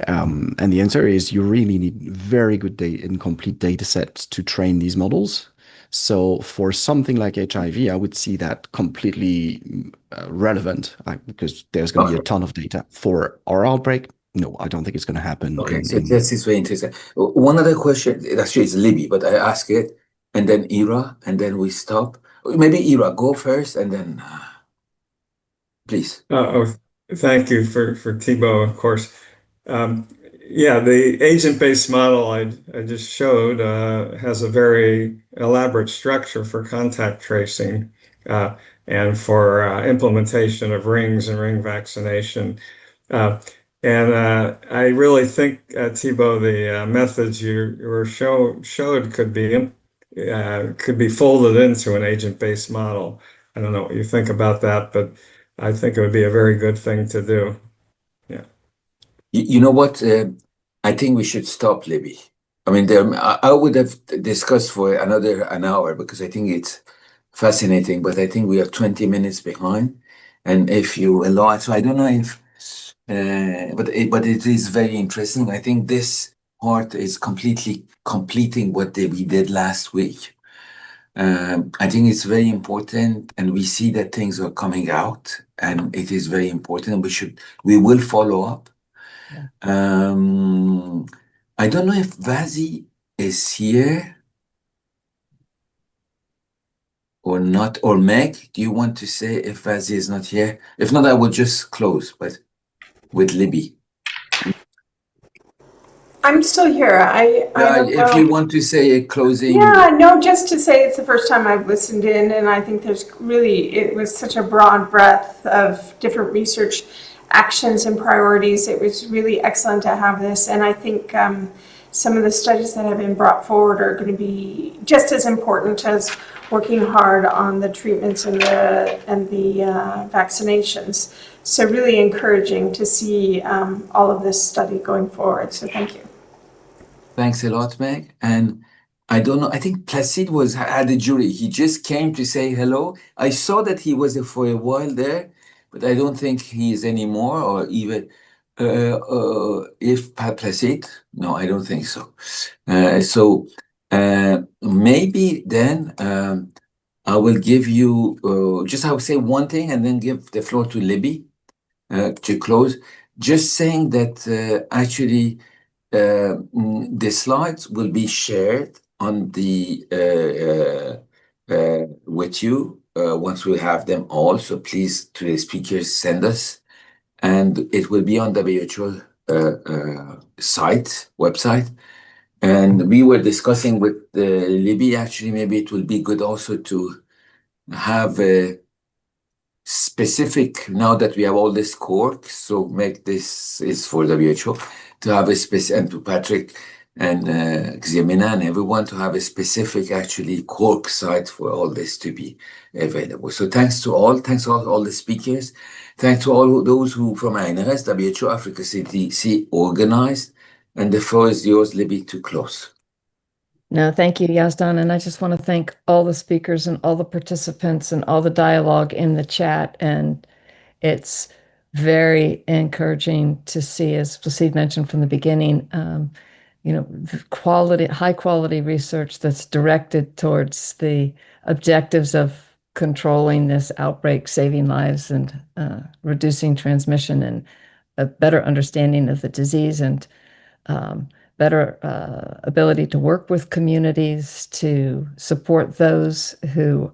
And the answer is you really need very good data and complete data sets to train these models. So for something like HIV, I would see that completely relevant, because there's going to be a ton of data. For our outbreak, no, I don't think it's going to happen. Okay, so this is very interesting. One other question, actually it's Libby, but I ask it, and then Ira, and then we stop. Maybe Ira, go first, and then please. Thank you for Thibaut, of course. Yeah, the agent-based model I just showed has a very elaborate structure for contact tracing and for implementation of rings and ring vaccination. And I really think, Thibaut, the methods you showed could be folded into an agent-based model. I don't know what you think about that, but I think it would be a very good thing to do. Yeah. You know what? I think we should stop, Libby. I mean, I would have discussed for an hour because I think it's fascinating, but I think we are 20 minutes behind. And if you allow it, so I don't know if, but it is very interesting. I think this part is completely completing what we did last week. I think it's very important, and we see that things are coming out, and it is very important. We will follow up. Yeah. I don't know if Vazi is here or not, or Meg, do you want to say if Vazi is not here? If not, I will just close, but with Libby. I'm still here. I don't know. If you want to say a closing. Yeah, no, just to say it's the first time I've listened in, and I think it was such a broad breadth of different research actions and priorities. It was really excellent to have this, and I think some of the studies that have been brought forward are going to be just as important as working hard on the treatments and the vaccinations. So really encouraging to see all of this study going forward. So thank you. Thanks a lot, Meg. And I don't know, I think Placide had a jury. He just came to say hello. I saw that he was for a while there, but I don't think he is anymore, or even if Placide, no, I don't think so. Maybe then I will give you, I will say one thing and then give the floor to Libby to close. Just saying that actually, the slides will be shared on with you once we have them all. So please, to the speakers, send us, and it will be on WHO website. And we were discussing with Libby. Actually, maybe it will be good also to have a specific, now that we have all this cork, so make this is for WHO, to have a specific, and to Patrick and Ximena and everyone, to have a specific actually cork site for all this to be available. So thanks to all the speakers, thanks to all those who from INRS, WHO, Africa CDC organized, and the floor is yours, Libby, to close. No, thank you, Yazdan. And I just want to thank all the speakers and all the participants and all the dialogue in the chat. And it's very encouraging to see, as Placide mentioned from the beginning, high quality research that's directed towards the objectives of controlling this outbreak, saving lives, and reducing transmission, and a better understanding of the disease, and better ability to work with communities to support those who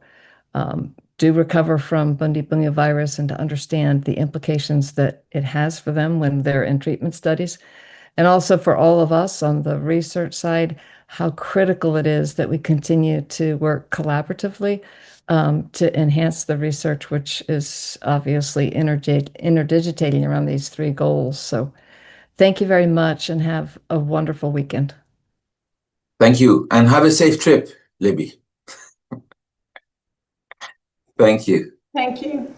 do recover from Bundibugyo virus, and to understand the implications that it has for them when they're in treatment studies. And also for all of us on the research side, how critical it is that we continue to work collaboratively to enhance the research, which is obviously interdigitating around these three goals. So thank you very much, and have a wonderful weekend. Thank you, and have a safe trip, Libby. Thank you. Thank you.